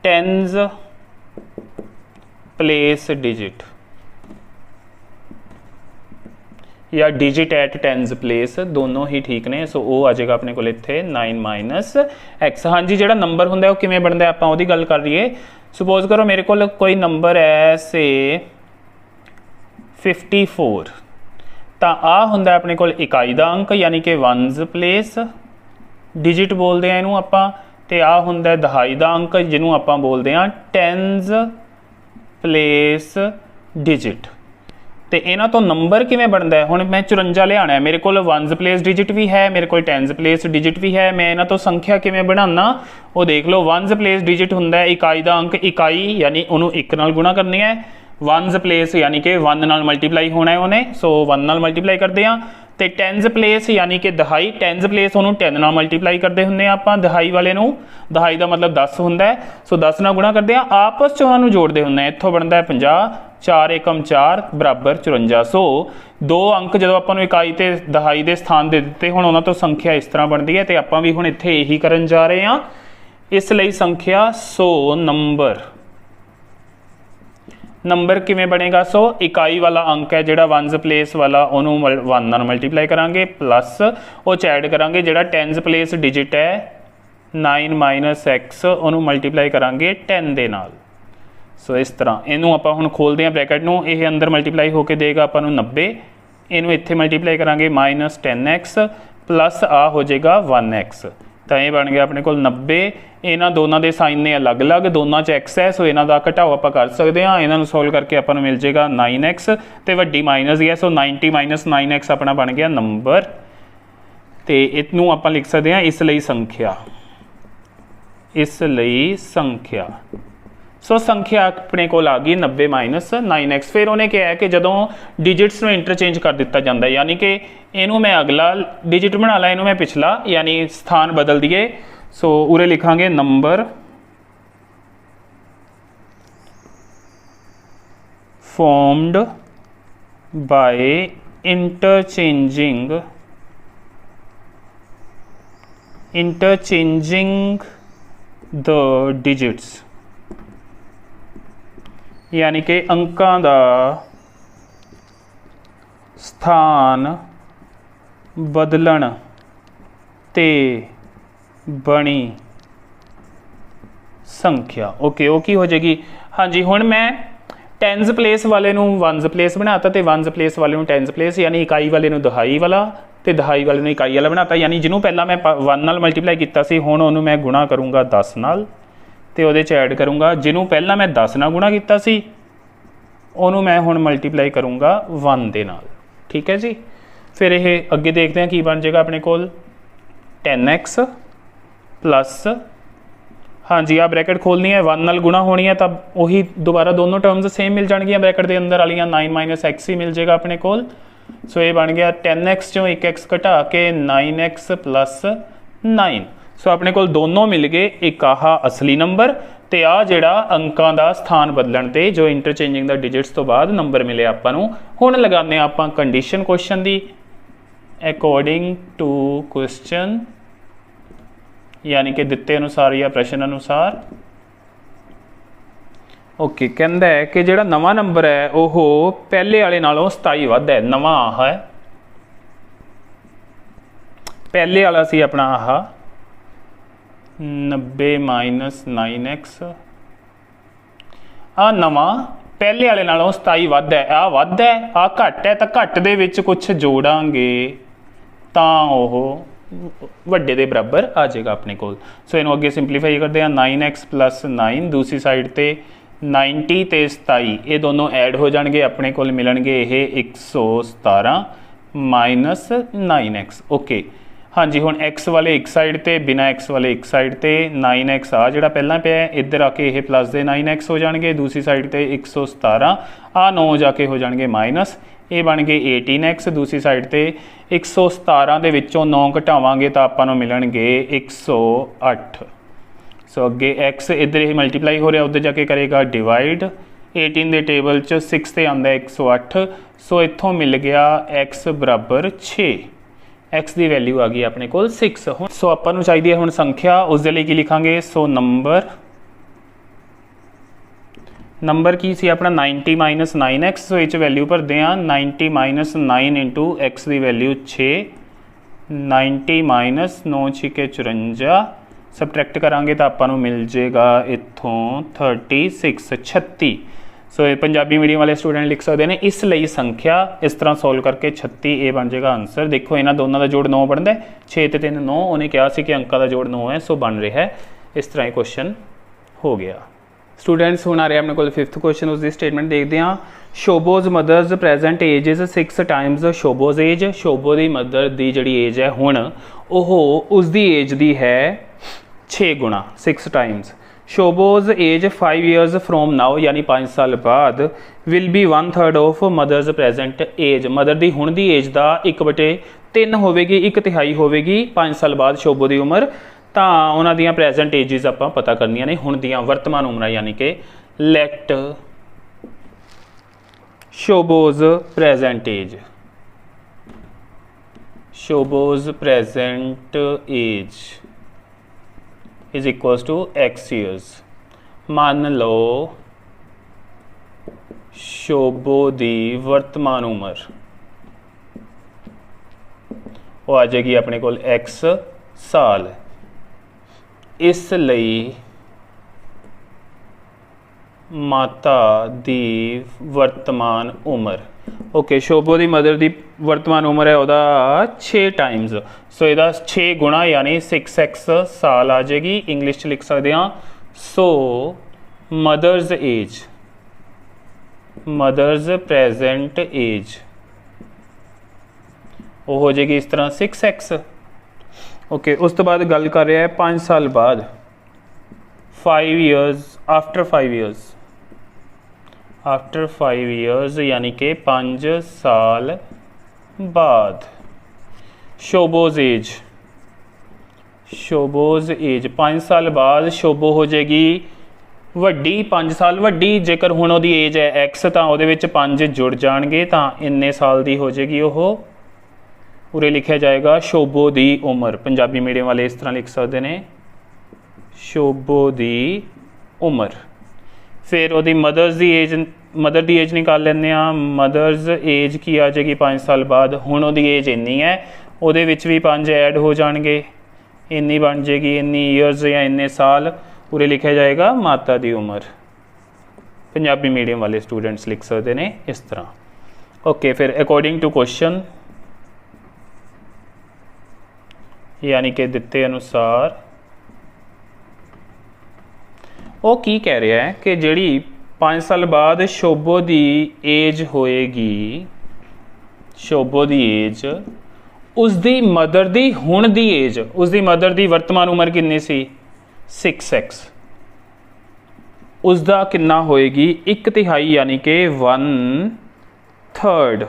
A: टेंस प्लेस डिजिट या डिजिट एट टेंस प्लेस, दोनों ही ठीक ने। सो वो आ जाएगा अपने को इत्थे 9 माइनस x। हाँ जी, जिहड़ा नंबर हुंदा वो किवें बनदा, आपां ओहदी गल कर रहीए। सपोज करो मेरे को कोई नंबर है से 54, तो आ हुंदा अपने को इकाई का अंक, यानी कि वनज प्लेस डिजिट बोलते हैं इनू आपां, ते आ हुंदा दहाई का अंक जिन्हों आपां बोलते हैं टेंस प्लेस डिजिट। तो इन्हां तो नंबर किवें बनता है, हुण मैं 54 लियाना है, मेरे को वनज प्लेस डिजिट भी है, मेरे को टेंस प्लेस डिजिट भी है, मैं इन्हां तो संख्या किवें बनाना वो देख लो। वनज प्लेस डिजिट हुंदा है इकाई का अंक, इकाई यानी उन्होंने 1 नाल गुणा करनी है, वनज प्लेस यानी कि 1 नाल मल्टीप्लाई होना है उन्हें, सो 1 नाल मल्टीप्लाई करते हैं। तो टेंस प्लेस यानी कि दहाई, टेंस प्लेस उन्होंने 10 नाल मल्टीप्लाई करते होंगे आपां, दहाई वाले नूं, दहाई का मतलब 10 हुंदा है, सो 10 नाल गुणा करते हैं, आपस च उन्होंने जोड़ते होंगे, इत्थों बनता है 50, 4 एकम 4 बराबर 54। सो 2 अंक जो आपां नूं इकाई ते दहाई के स्थान दे दिते, हुण उन्हां तो संख्या इस तरह बनती है, तो आपां भी हुण इत्थे यही करन जा रहे हैं, इसलिए संख्या। सो नंबर किवें बनेगा, सो इकाई वाला अंक है जिहड़ा वनज प्लेस वाला उन्होंने 1 नाल मल्टीप्लाई करांगे, प्लस वो ऐड करांगे जिहड़ा टेंस प्लेस डिजिट है 9 माइनस x, उन्होंने मल्टीप्लाई करांगे 10 दे नाल। सो इस तरह इनू आपां हुण खोलते हैं ब्रैकेट नूं, ये अंदर मल्टीप्लाई होकर देगा आपां नूं 90, इनू इत्थे मल्टीप्लाई करांगे माइनस 10x प्लस आ हो जाएगा 1x, तो ये बन गया अपने को 90। इन्हों दोनों के साइन ने अलग अलग, दोनों च x है, सो इन्हों का घटाओ आप कर सकते हैं, इन्हों सोल्व करके अपन मिल जाएगा 9x, तो वड्डी माइनस ही है, सो 90 माइनस 9x अपना बन गया नंबर, तो इनू आप लिख सकते हैं इसलिए संख्या, इसलिए संख्या। सो संख्या अपने को आ गई 90 माइनस 9x। फिर उन्हें क्या है कि जदों डिजिट्स में इंटरचेंज कर दिता जाता है, यानी कि इनू मैं अगला डिजिट बना ला, इनू मैं पिछला, यानी स्थान बदल दिए। सो उरे लिखांगे number formed by interchanging the digits, यानी कि अंकों का स्थान बदलण ते बनी संख्या। ओके वो की हो जाएगी? हाँ जी, हुण मैं टेंस प्लेस वाले नूं वनस प्लेस बनाता तो वनस प्लेस वाले नूं टेंस प्लेस, यानी इकाई वाले नूं दहाई वाला तो दहाई वाले नूं इकाई वाला बनाता। यानी जिन्हों पहला मैं 1 नाल मल्टीप्लाई किया सी, हुण उहनूं मैं गुणा करूँगा 10 नाल ते उहदे च ऐड करूँगा। जिन्हों पहला मैं 10 नाल गुणा किया सी, उहनूं मैं हुण मल्टीप्लाई करूँगा 1 दे नाल। ठीक है जी। फिर ये अगे देखते हैं की बन जाएगा अपने कोल 10x प्लस, हाँ जी आ ब्रैकेट खोलनी है, 1 नाल गुणा होनी है, तब वही दोबारा दोनों टर्म्स सेम मिल जाएगी ब्रैकेट के अंदर वालियां, 9 माइनस एक्स ही मिल जाएगा अपने कोल। सो ये बन गया 10x चों 1x घटा के 9x प्लस 9। सो अपने कोल दोनों मिल गए, एक आह असली नंबर ते आ जिहड़ा अंकां दा स्थान बदलण ते जो इंटरचेंजिंग द डिजिट्स तो बाद नंबर मिले आपां नूं। हुण लगाने आपां कंडीशन क्वेश्चन दी, अकॉर्डिंग टू क्वेश्चन यानी कि दिते अनुसार या प्रश्न अनुसार। ओके कहंदा है कि जिहड़ा नवा नंबर है वह पहले वाले नालों 27 वध है। नवा आह है, पहले वाला सी अपना आह 90 माइनस 9x, आ नवा पहले वाले नालों 27 वध है। आ वध है, आ घट है, तो घट दे विच कुछ जोड़ांगे तां ओह वड्डे दे बराबर आ जाएगा अपने कोल। सो इनू अगे सिंपलीफाई करते हैं, 9x प्लस 9 दूसरी साइड ते 90 ते 27 ये दोनों ऐड हो जाएंगे, अपने कोल मिलणगे ये 117 माइनस 9x। ओके हाँ जी, हुण x वाले एक साइड ते बिना x वाले एक साइड ते 9x आ जिहड़ा पहला पे है इधर आके ये प्लस दे 9x हो जाएंगे, दूसरी साइड ते 117 आ 9 जाके हो जाएंगे माइनस, ये बन गए 18x, दूसरी साइड ते 117 दे विचों 9 घटावांगे तो आपां नूं मिलणगे 108। सो अगे x इधर ही मल्टीप्लाई हो रहा, उधर जाके करेगा डिवाइड, 18 दे टेबल च 6 ते आंदा 108। सो इत्थों मिल गया x बराबर 6, x की वैल्यू आ गई अपने कोल 6। सो आपां नूं चाहिदी है हुण संख्या, उस दे लई की लिखांगे? सो नंबर की सी अपना 90 माइनस 9x। सो ये वैल्यू भरते हैं 90 माइनस 9 इंटू एक्स की वैल्यू 6, 90 माइनस 9 6 54 सबट्रैक्ट करांगे तो आपां नूं मिल जाएगा इत्थों 36 36। सो ये पंजाबी मीडियम वाले स्टूडेंट लिख सकते हैं, इसलिए संख्या इस तरह सोल्व करके 36 ये बन जाएगा आंसर। देखो इन्होंने दोनों का जोड़ 9 बनता है, 6 ते 3 9, उन्हें कहा कि अंकों का जोड़ 9 है, सो बन रहा है इस तरह क्वेश्चन हो गया। स्टूडेंट्स हुण आ रहा अपने को 5th क्वेश्चन, उसकी स्टेटमेंट देखते हैं। Shobo's mother's present age is 6 times Shobo's age. Shobo की मदर की जी एज है हुण उसकी एज की है 6 गुणा 6 times. Shobo's age 5 years from now यानी 5 साल बाद will be 1/3 of mother's present age. Mother की हुण की एज का 1/3 होगी, 1/3 होगी 5 साल बाद शोबो की उम्र। तो उन्होंने दियां प्रेजेंट एजिज आप पता करनियां ने, हुण दियां वर्तमान उम्र यानी कि let Shobo's present age, Shobo's present age is equals to x years. मान लो शोबो दी वर्तमान उम्र वो आ जाएगी अपने कोल x साल, इसलिए माता दी वर्तमान उम्र। ओके शोबो दी मदर दी वर्तमान उम्र है वह 6 टाइम्स। सो यदा 6 गुणा यानी 6x साल आ जाएगी। इंग्लिश च लिख सकते हैं so mother's age, mother's present age वो हो जाएगी इस तरह 6x। ओके उस तो बाद गल कर रहा है 5 साल बाद, 5 years after 5 years, after 5 years यानी कि 5 साल बाद शोबोज एज, शोबोज एज 5 साल बाद शोबो हो जाएगी वड्डी, 5 साल वड्डी। जेकर हुण उहदी एज है x तो वो 5 जुड़ जाएंगे तो इन्ने साल की हो जाएगी। वो उरे लिखा जाएगा शोबो दी उम्र। पंजाबी मीडियम वाले इस तरह लिख सकते हैं शोबो दी उम्र। फिर ਉਹਦੀ मदर की एज निकाल लेंगे मदर्स एज की आ जाएगी 5 साल बाद। हुण ਉਹਦੀ एज इन्नी है, ਉਹਦੇ ਵਿੱਚ भी 5 ऐड हो जाएंगे, इन्नी बन जाएगी, इन्नी ईयर्स या इन्ने साल। उरे लिखा जाएगा माता की उम्र। पंजाबी मीडियम वाले स्टूडेंट्स लिख सकते हैं इस तरह। ओके, फिर अकॉर्डिंग टू क्वेश्चन यानी कि दिते अनुसार वो की कह रहा है कि जिहड़ी 5 साल बाद शोभो की एज होएगी, शोभो की एज उसकी मदर की हुण की एज, उसकी मदर की वर्तमान उम्र कितनी सी 6x, उसका कितना होएगी 1/3 यानी कि 1/3।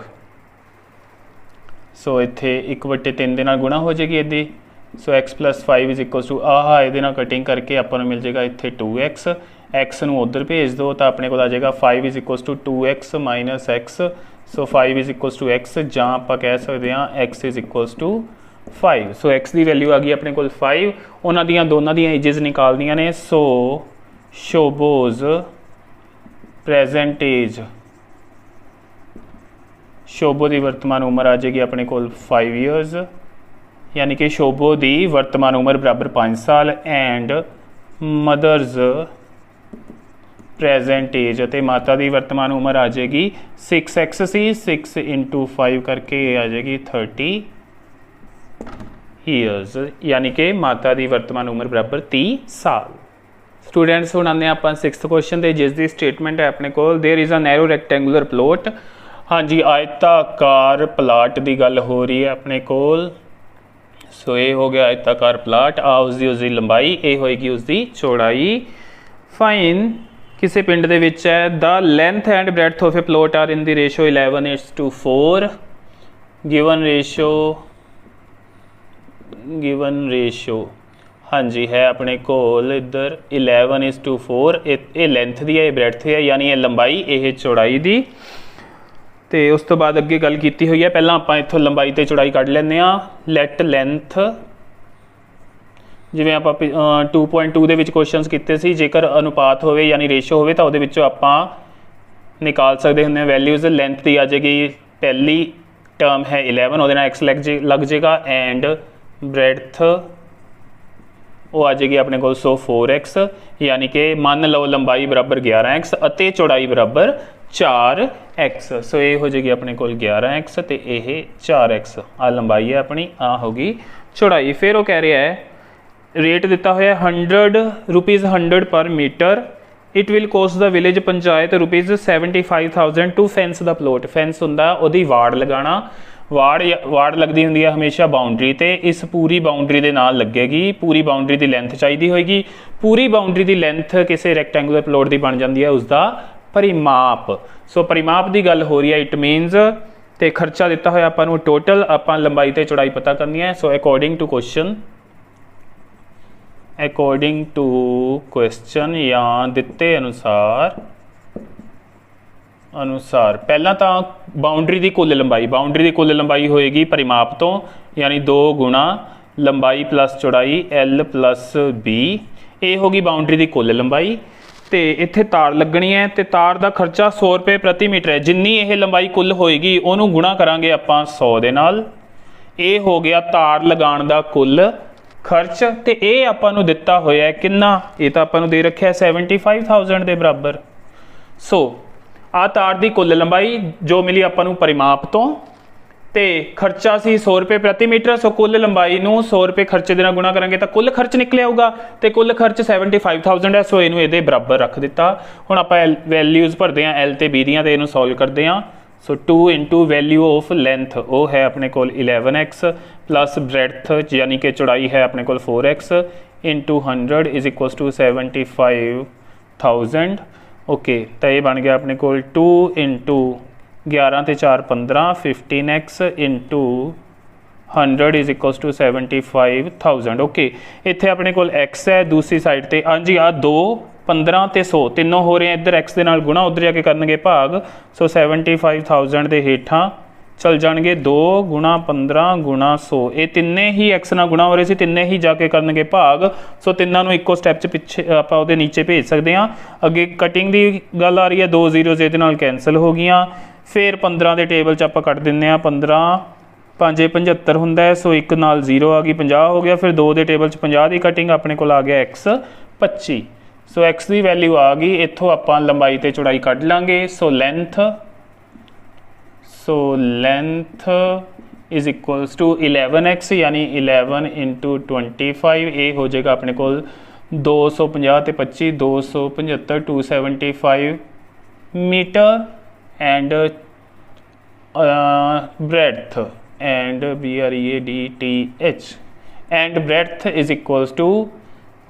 A: सो इत्थे 1/3 दे नाल गुणा हो जाएगी इहदी। सो x + 5 = आह ये कटिंग करके अपन मिल जाएगा इत्थे 2x। x नूं उधर भेज दो तो अपने को आ जाएगा 5 = 2x - x। सो 5 = x, जां आपां कह सकते हैं x = 5। सो x की वैल्यू आ गई अपने को 5। उन्हां दियां दोनों दियां एजेस निकालनियां ने। सो शोभोज प्रेजेंट एज, शोभो की वर्तमान उम्र आ जाएगी अपने को 5 ईयर्स, यानी कि शोभो की वर्तमान उम्र बराबर 5 साल एंड मदर्स प्रेजेंट एज और माता की वर्तमान उम्र आ जाएगी 6x सी 6 × 5 करके आ जाएगी 30 ईयर्स, यानी कि माता की वर्तमान उम्र बराबर 30 साल। स्टूडेंट्स हुण आने आप 6th क्वेश्चन से, जिसकी स्टेटमेंट है अपने को there is a narrow rectangular plot. हाँ जी, आयताकार प्लाट की गल हो रही है अपने को। सो ये हो गया आयताकार प्लाट। आ उसकी लंबाई, ये होएगी उसकी चौड़ाई। फाइन किसी पिंड दे विच है the length and breadth of a plot are in the ratio 11:4। Given ratio हाँ जी है अपने कोल इधर 11:4। ये लेंथ दी है, ये ब्रैड्थ है, यानी ये लंबाई, ये चौड़ाई दी। तो उस तो बाद अगे गल की हुई है, पहला आप इतों लंबाई तो चौड़ाई कढ़ लें। लैट लेंथ जिवें आप 2.2 दे विच क्वेश्चनस कीते सी, जेकर अनुपात होवे यानी रेशो होवे तो उहदे विचों आपां निकाल सकते होंगे वैल्यूज़। लेंथ की आ जाएगी, पहली टर्म है 11, उहदे नाल x लग जाएगा एंड ब्रैड्थ वो आ जाएगी अपने को 4x, यानी कि मान लो लंबाई बराबर 11x और चौड़ाई बराबर 4x। सो ये हो जाएगी अपने को 11x तो यह 4x। आ लंबाई है अपनी, आ होगी चौड़ाई। फिर वो कह रहा है रेट दिता हुआ 100 रुपीज़ 100 पर मीटर। It will cost the village panchayat rupees 75,000 to fence the plot. Fence हुंदा उहदी वाड़ लगाना। वाड़ लगती होंगी है हमेशा बाउंड्री ते, इस पूरी बाउंड्री के नाल लगेगी। पूरी बाउंड्री की लेंथ चाहिए होगी। पूरी बाउंड्री की लेंथ किसी रैक्टेंगुलर प्लॉट की बन जाती है उसका परिमाप। सो परिमाप की गल हो रही है, इट मीनस तो खर्चा दिता हुआ आपां टोटल आपां लंबाई तो चौड़ाई पता करनी है। सो अकॉर्डिंग टू क्वेश्चन या दिते अनुसार पहला तो बाउंड्री की कुल लंबाई होएगी परिमाप तो, यानी 2 गुणा लंबाई प्लस चौड़ाई L + B। ये होगी बाउंड्री की कुल लंबाई। तो इत्थे तार लगनी है, तो तार का खर्चा 100 रुपये प्रति मीटर है। जिन्नी यह लंबाई कुल होएगी उन्होंने गुणा करांगे आपां 100 दे नाल। ये हो गया तार लगाण दा कुल खर्च। तो ये आपां नूं दिता होया है कितना, ये तो आपां नूं दे रखा है 75,000 के बराबर। सो आ तार की कुल लंबाई जो मिली आपां नूं परिमाप तो, ते खर्चा सी 100 रुपये प्रति मीटर। सो कुल लंबाई नूं 100 रुपये खर्चे दे नाल गुणा करांगे तो कुल खर्च निकले आऊगा, तो कुल खर्च 75,000 है। सो इनू ये बराबर रख दिता। हुण आपां वैल्यूज़ भरते हैं L ते B दियां, ते इनू सॉल्व करते हैं। सो 2 × वैल्यू ऑफ लेंथ वो है अपने को 11x प्लस ब्रैड्थ यानी कि चौड़ाई है अपने को 4x × 100 = 75,000। ओके, तो ये बन गया अपने को 2 × 11 ते 4 15 15x × 100 = 75,000। ओके, इत्थे अपने को x है, दूसरी साइड ते हाँ जी आ 2 15 ते 100 तीनों हो रहे हैं। इधर x के नाल गुणा, उधर जाके करनगे भाग। सो 75,000 के हेठां चल जाएंगे 2 गुणा 15 गुणा 100, ये तिन्ने ही एक्स नाल गुणा हो रहे थे, तिन्ने ही जाके करनगे भाग। सो तिन्नां नूं इक्को स्टैप च पिछे आपां उहदे नीचे भेज सकते हैं। अगे कटिंग की गल आ रही है, 2 जीरोज़ इहदे नाल कैंसल हो गईयां। फिर 15 के टेबल च आपां कट दिंदे आ, 15 5 75 हुंदा है, सो एक नाल 0 आ गई, 50 हो गया। फिर 2 के टेबल च 50 की कटिंग अपने कोल आ गया एक्स 25। सो एक्स की वैल्यू आ गई, इत्थों आपां लंबाई ते चौड़ाई कढ लांगे। So length is equals to 11x, यानी 11 इंटू 25, ये हो जाएगा अपने को 250 ते 25 275 275 मीटर। And breadth and BREADTH and breadth is equals to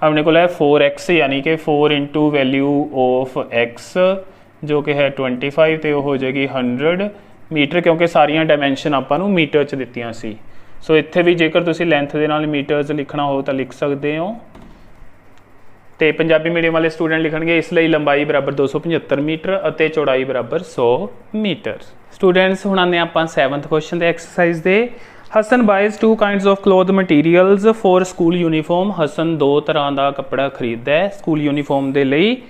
A: अपने को है 4x, यानी कि 4 इंटू वैल्यू ऑफ x जो कि है 25 तो हो जाएगी 100 मीटर, क्योंकि सारिया डायमेंशन आपां नूं मीटर च दित्तियां सी। सो इत्थे भी जेकर तुसीं लेंथ दे नाल मीटर्स लिखना हो तो लिख सकते हो। तो पंजाबी मीडियम वाले स्टूडेंट लिखणगे इसलिए लंबाई बराबर 275 मीटर और चौड़ाई बराबर 100 मीटर। स्टूडेंट्स हुण आने आपां 7th क्वेश्चन दे एक्सरसाइज दे। Hasan buys 2 kinds of cloth materials for school uniform. Hasan 2 तरह का कपड़ा खरीददा है स्कूल यूनीफॉर्म के लिए।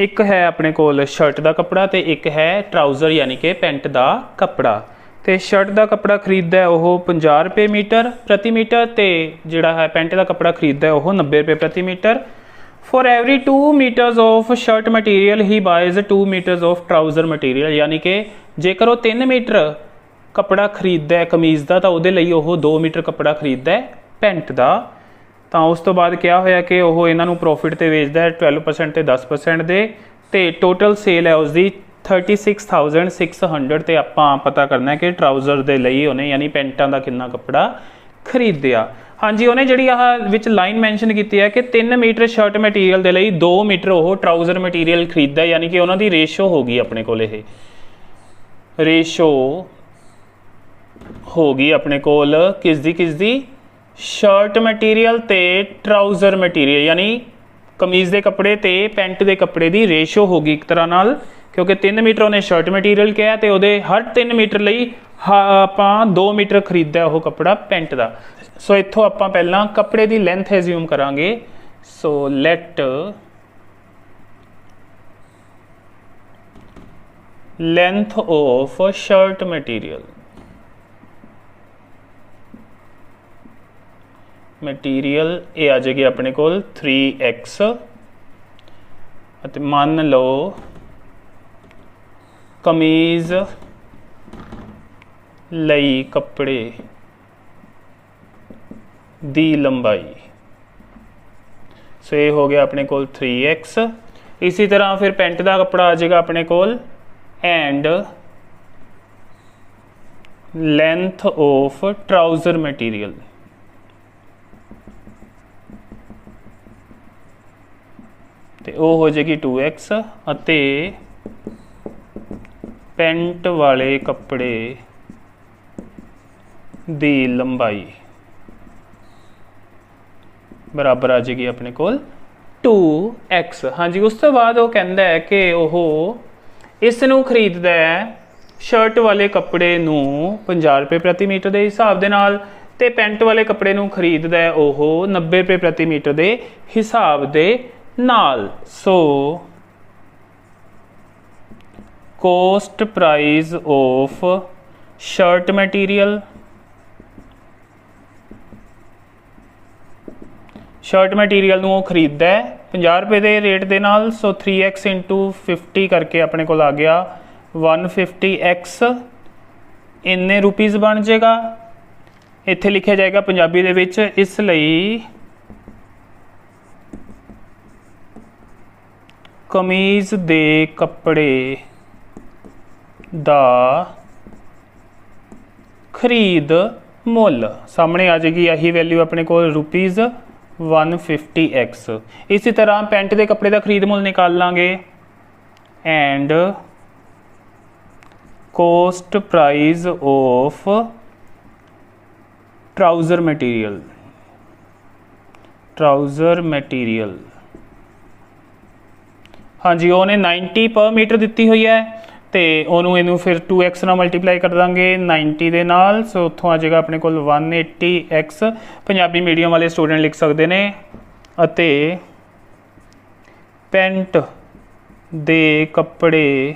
A: एक है अपने कोल शर्ट का कपड़ा तो एक है ट्राउज़र यानी कि पेंट का कपड़ा। तो शर्ट का कपड़ा खरीददा है वह 50 रुपये मीटर प्रति मीटर, तो जिहड़ा है पेंट का कपड़ा खरीददा है वह 90 रुपये प्रति मीटर। For every 2 metres of shirt material he buys 2 metres of trouser material, यानी कि जेकर वो 3 मीटर कपड़ा खरीददा है कमीज़ का तो वो 2 मीटर कपड़ा खरीददा है पेंट का। तो उस तो बाद क्या होया कि वह इन्हों प्रॉफिट से वेचता है 12% ते 10% दे, ते टोटल सेल है उसकी 36,600। तो आपां पता करना है कि ट्राउज़र के लिए उन्हें यानी पेंटा का कितना कपड़ा खरीदया। हाँ जी, उन्हें जी विच लाइन मैंशन की है कि 3 मीटर शर्ट मटीरियल के लिए 2 मीटर वो ट्राउज़र मटीरियल खरीददा है, यानी कि उन्होंने रेशो होगी अपने को रेशो होगी अपने कोल किसदी शर्ट मटीरियल ते ट्राउज़र मटीरियल, यानी कमीज़ के कपड़े ते पेंट के कपड़े की रेशो होगी एक तरह नाल, क्योंकि 3 मीटर उन्हें शर्ट मटीरियल कहा तो वो हर 3 मीटर लिए आपां 2 मीटर खरीदा वो कपड़ा पेंट का। सो इत्थों आपां पहला कपड़े की लेंथ एज्यूम करांगे। So let length of shirt material ये आ जाएगी अपने को 3x। मान लो कमीज लई कपड़े दी लंबाई, सो ये हो गया अपने को 3x। इसी तरह फिर पेंट का कपड़ा आ जाएगा अपने को and length of trouser material, तो वो हो जाएगी 2x। अते पेंट वाले कपड़े दी लंबाई बराबर आ जाएगी अपने को 2x। हाँ जी, उस तो बाद वो कहता है कि वह इस नूं खरीददा है शर्ट वाले कपड़े नूं 50 रुपये प्रति मीटर के हिसाब के नाल, ते पेंट वाले कपड़े नूं खरीददा है वह 90 रुपये प्रति मीटर के हिसाब के नाल। So cost price of shirt material, shirt material नूं खरीददा है 50 रुपये के रेट के नाल। सो 3x इंटू 50 करके अपने को आ गया 150x, इन्ने रुपीज़ बन जाएगा। इत्थे लिखा जाएगा पंजाबी दे विच, इसलिए कमीज़ दे कपड़े दा खरीद मुल सामने आ जाएगी यही वैल्यू अपने को रुपीज़ 150x। इसी तरह पेंट के कपड़े का खरीद मुल निकाल लांगे and cost price of trouser material, हाँ जी, उन्हें 90 पर मीटर दी हुई है, तो ਉਹਨੂੰ ਇਹਨੂੰ ਫਿਰ 2x ਨਾਲ ਮਲਟੀਪਲਾਈ ਕਰ ਦਾਂਗੇ 90 ਦੇ ਨਾਲ। ਸੋ ਉੱਥੋਂ ਆ ਜਾਏਗਾ ਆਪਣੇ ਕੋਲ 180x। ਪੰਜਾਬੀ ਮੀਡੀਅਮ ਵਾਲੇ ਸਟੂਡੈਂਟ ਲਿਖ ਸਕਦੇ ਨੇ। ਅਤੇ ਪੈਂਟ ਦੇ ਕੱਪੜੇ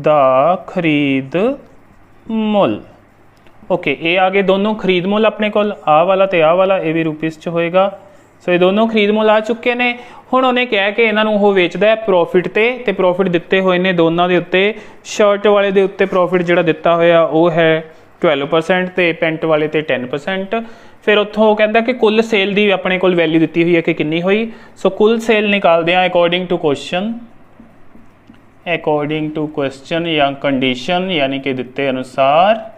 A: ਦਾ ਖਰੀਦ ਮੁੱਲ। ओके ये आ गए दोनों खरीद मुल अपने कोल, आ वाला तो आ वाला, ये भी रुपीज़ च होएगा। सो ये दोनों खरीद मुल आ चुके ने। हुण उन्हें कह के इन्हों वो वेचदा है प्रॉफिट ते प्रॉफिट दिते हुए ने दोनों के उत्ते। शर्ट वाले दे उत्ते प्रॉफिट जिहड़ा दिता होया वो है 12% ते पेंट वाले ते 10%। फिर उत्थों वो कहता कि कुल सेल की अपने कोल वैल्यू दी हुई है कि कितनी हुई। सो कुल सेल निकालते हैं अकॉर्डिंग टू क्वेश्चन या कंडीशन, यानी कि दिते अनुसार।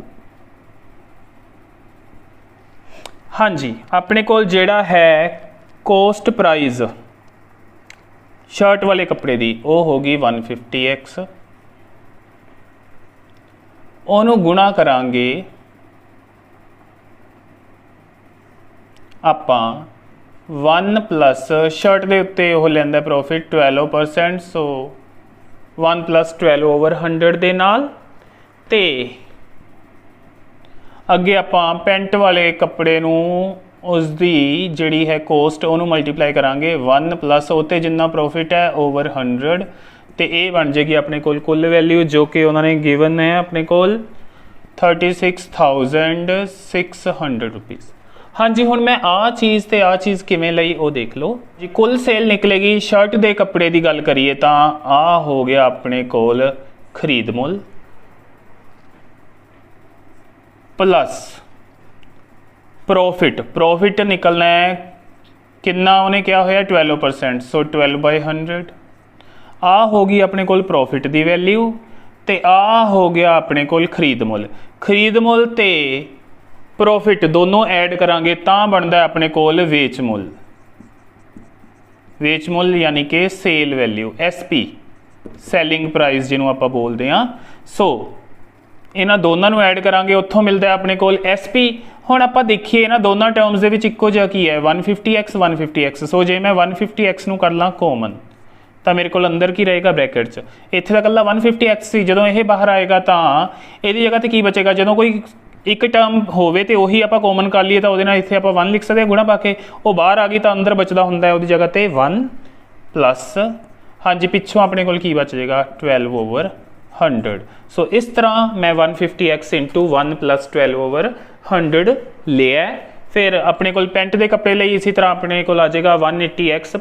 A: हाँ जी, अपने कोल जेड़ा है कोस्ट प्राइस शर्ट वाले कपड़े दी वो होगी 150x। ओनू गुणा करांगे आपां 1 प्लस शर्ट के उत्ते वो लैंदा प्रॉफिट 12%। सो 1 + 12/100 दे नाल। ते अगे आपां पेंट वाले कपड़े नूं उसकी जिहड़ी है कोस्ट उन्होंने मल्टीप्लाई करांगे 1 प्लस उत्ते जिन्ना प्रॉफिट है ओवर 100। तो ये बन जाएगी अपने कोल कुल वैल्यू जो कि उन्होंने गिवन है अपने कोल 36,600 रुपीज़। हाँ जी, हुण मैं आ चीज़ तो आ चीज़ किवें लई वो देख लो जी। कुल सेल निकलेगी शर्ट के कपड़े की गल करिए तो आ हो गया अपने कोल खरीद मुल प्लस प्रॉफिट निकलना है कितना उन्हें क्या होया 12%। सो 12/100 आ होगी अपने कोल प्रॉफिट की वैल्यू। तो आ हो गया अपने कोल खरीद मुल ते प्रॉफिट दोनों ऐड करांगे तो बनता है अपने कोल वेच मुल यानी कि sale value SP selling price जिन्हों आप बोलते हैं। सो इन्हों दोनों ऐड करांगे उत्थों मिलता है अपने कोल SP। हुण आप देखिए इन्होंने दोनों टर्म्स के विच इक्को जिहा की है 150x। सो जे मैं 150x नूं कर ला कॉमन तो मेरे को अंदर की रहेगा ब्रैकेट च। इत्थे तां कल्ला 150x सी, जदों ये बाहर आएगा तो इहदी जगह ते की बचेगा। जदों कोई एक टर्म होवे तो उही आप कॉमन कर लीए तो उहदे नाल इत्थे आप 1 लिख सकते हैं गुणा पा के। वो बाहर आ गई तो अंदर बचदा हुंदा है उहदी जगह ते 1 प्लस हाँ जी पिछों अपने कोल की बच जाएगा 12/100। सो इस तरह मैं 150x × 1 + 12/100 लिया। फिर अपने कोल पेंट के कपड़े लिए इसी तरह अपने को आ जाएगा 180x ×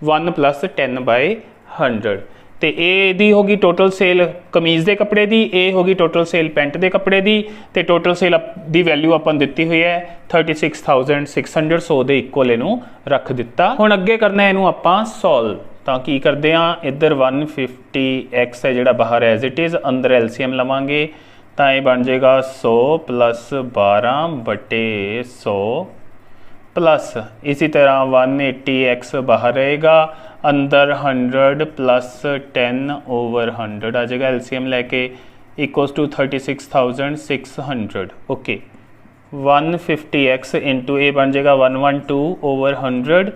A: 1 + 10/100। तो ये होगी टोटल सेल कमीज़ के कपड़े की, ये होगी टोटल सेल पेंट के कपड़े की। तो टोटल सेल की वैल्यू अपन दी हुई है 36,600। सो दे इक्वल इनू रख दिता। हुण अगे करना इनू आपां सॉल्व। तो की करते हैं इधर 150x है जोड़ा बाहर एज इट इज़, अंदर LCM लवांगे तो ये बन जाएगा 100 + 12/100 प्लस इसी तरह 180x बाहर रहेगा, अंदर 100 + 10/100 आ जाएगा। LCM लेके equals to 36,600। Okay 150x into ए बन जाएगा 112/100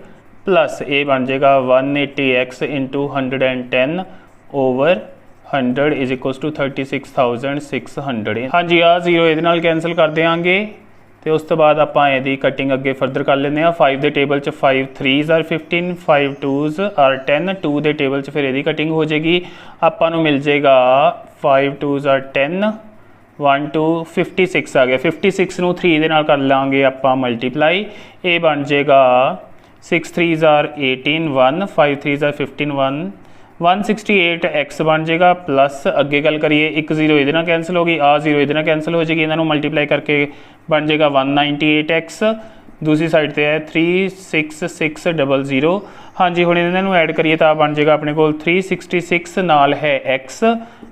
A: प्लस ए बन जाएगा 180x into 110/100 is equals to 36,600। हाँ जी आ 0 ये कैंसल कर देंगे। तो उस तो बाद आप यदि कटिंग अगे फर्दर कर लें। 5 के table 5 3s are 15, 5 2s are 10, 2 के टेबल फिर यदि कटिंग हो जाएगी। आपको मिल जाएगा 5 2s are 10, 1 2 56 आ गया। 56 नूं 3 दे नाल कर लांगे आप मल्टीप्लाई, ये बन जाएगा 6 3s are 18, 1 5 3s are 15, 168x बन जाएगा। प्लस अगे गल करिए 1 0 ये कैंसल होगी, आ 0 ये कैंसल हो जाएगी, इन्होंने मल्टीप्लाई करके बन जाएगा 198x। दूसरी साइड पे है 36600। हाँ जी हुण इन्होंने ऐड करिए तो बन जाएगा अपने को 366 नाल है x,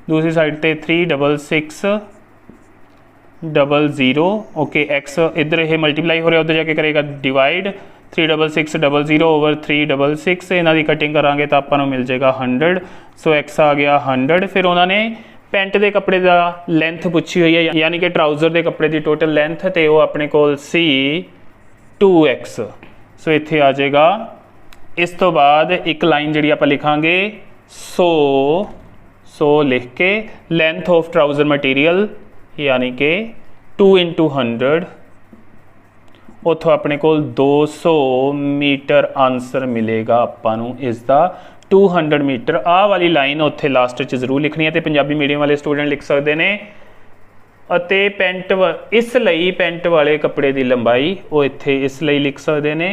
A: दूसरी साइड पे 36600। ओके x इधर ये मल्टीप्लाई हो रहा है, उधर जाके करेगा डिवाइड 36600/366। इन्हों की कटिंग करांगे तो आपको मिल जाएगा 100। सो x आ गया 100। फिर उन्होंने पेंट के कपड़े का लेंथ पूछी हुई है, यानी कि ट्राउजर के कपड़े की टोटल लेंथ, तो वो अपने को सी 2x। सो इत्थे आ जाएगा। इस तो बाद एक लाइन जी आप लिखांगे, सो सो लिख के लेंथ ऑफ ट्राउज़र मटीरियल यानी कि 2 × 100 उतों अपने को 200 मीटर आंसर मिलेगा आपां नूं इसका 200 मीटर। आ वाली लाइन उत्थे लास्ट च जरूर लिखनी है तो पंजाबी मीडियम वाले स्टूडेंट लिख सकते हैं। अते पेंट इसलिए पेंट वाले कपड़े की लंबाई वो इत्थे इसलिए लिख सकते हैं,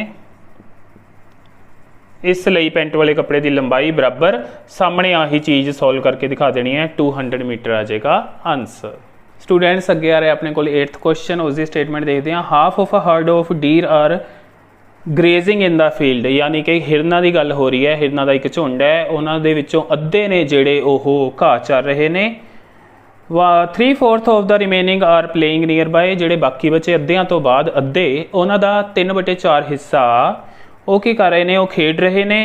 A: इसलिए पेंट वाले कपड़े की लंबाई बराबर सामने आही चीज़ सॉल्व करके दिखा देनी है 200 मीटर आ जाएगा आंसर। स्टूडेंट्स अगे आ रहे अपने को 8th क्वेश्चन, उसकी स्टेटमेंट देखते हैं। Half of a herd of deer are grazing in the field, यानी कि हिरना की गल हो रही है, हिरना का एक झुंड है, उन्होंने विचों अद्धे ने जेड़े ओह घाह चर रहे ने। 3/4 of the remaining are playing nearby, जेड़े बाकी बचे अद्धियां तो बाद अद्धे उन्हों का 3/4 हिस्सा वो की कर रहे ने, वो खेड रहे ने।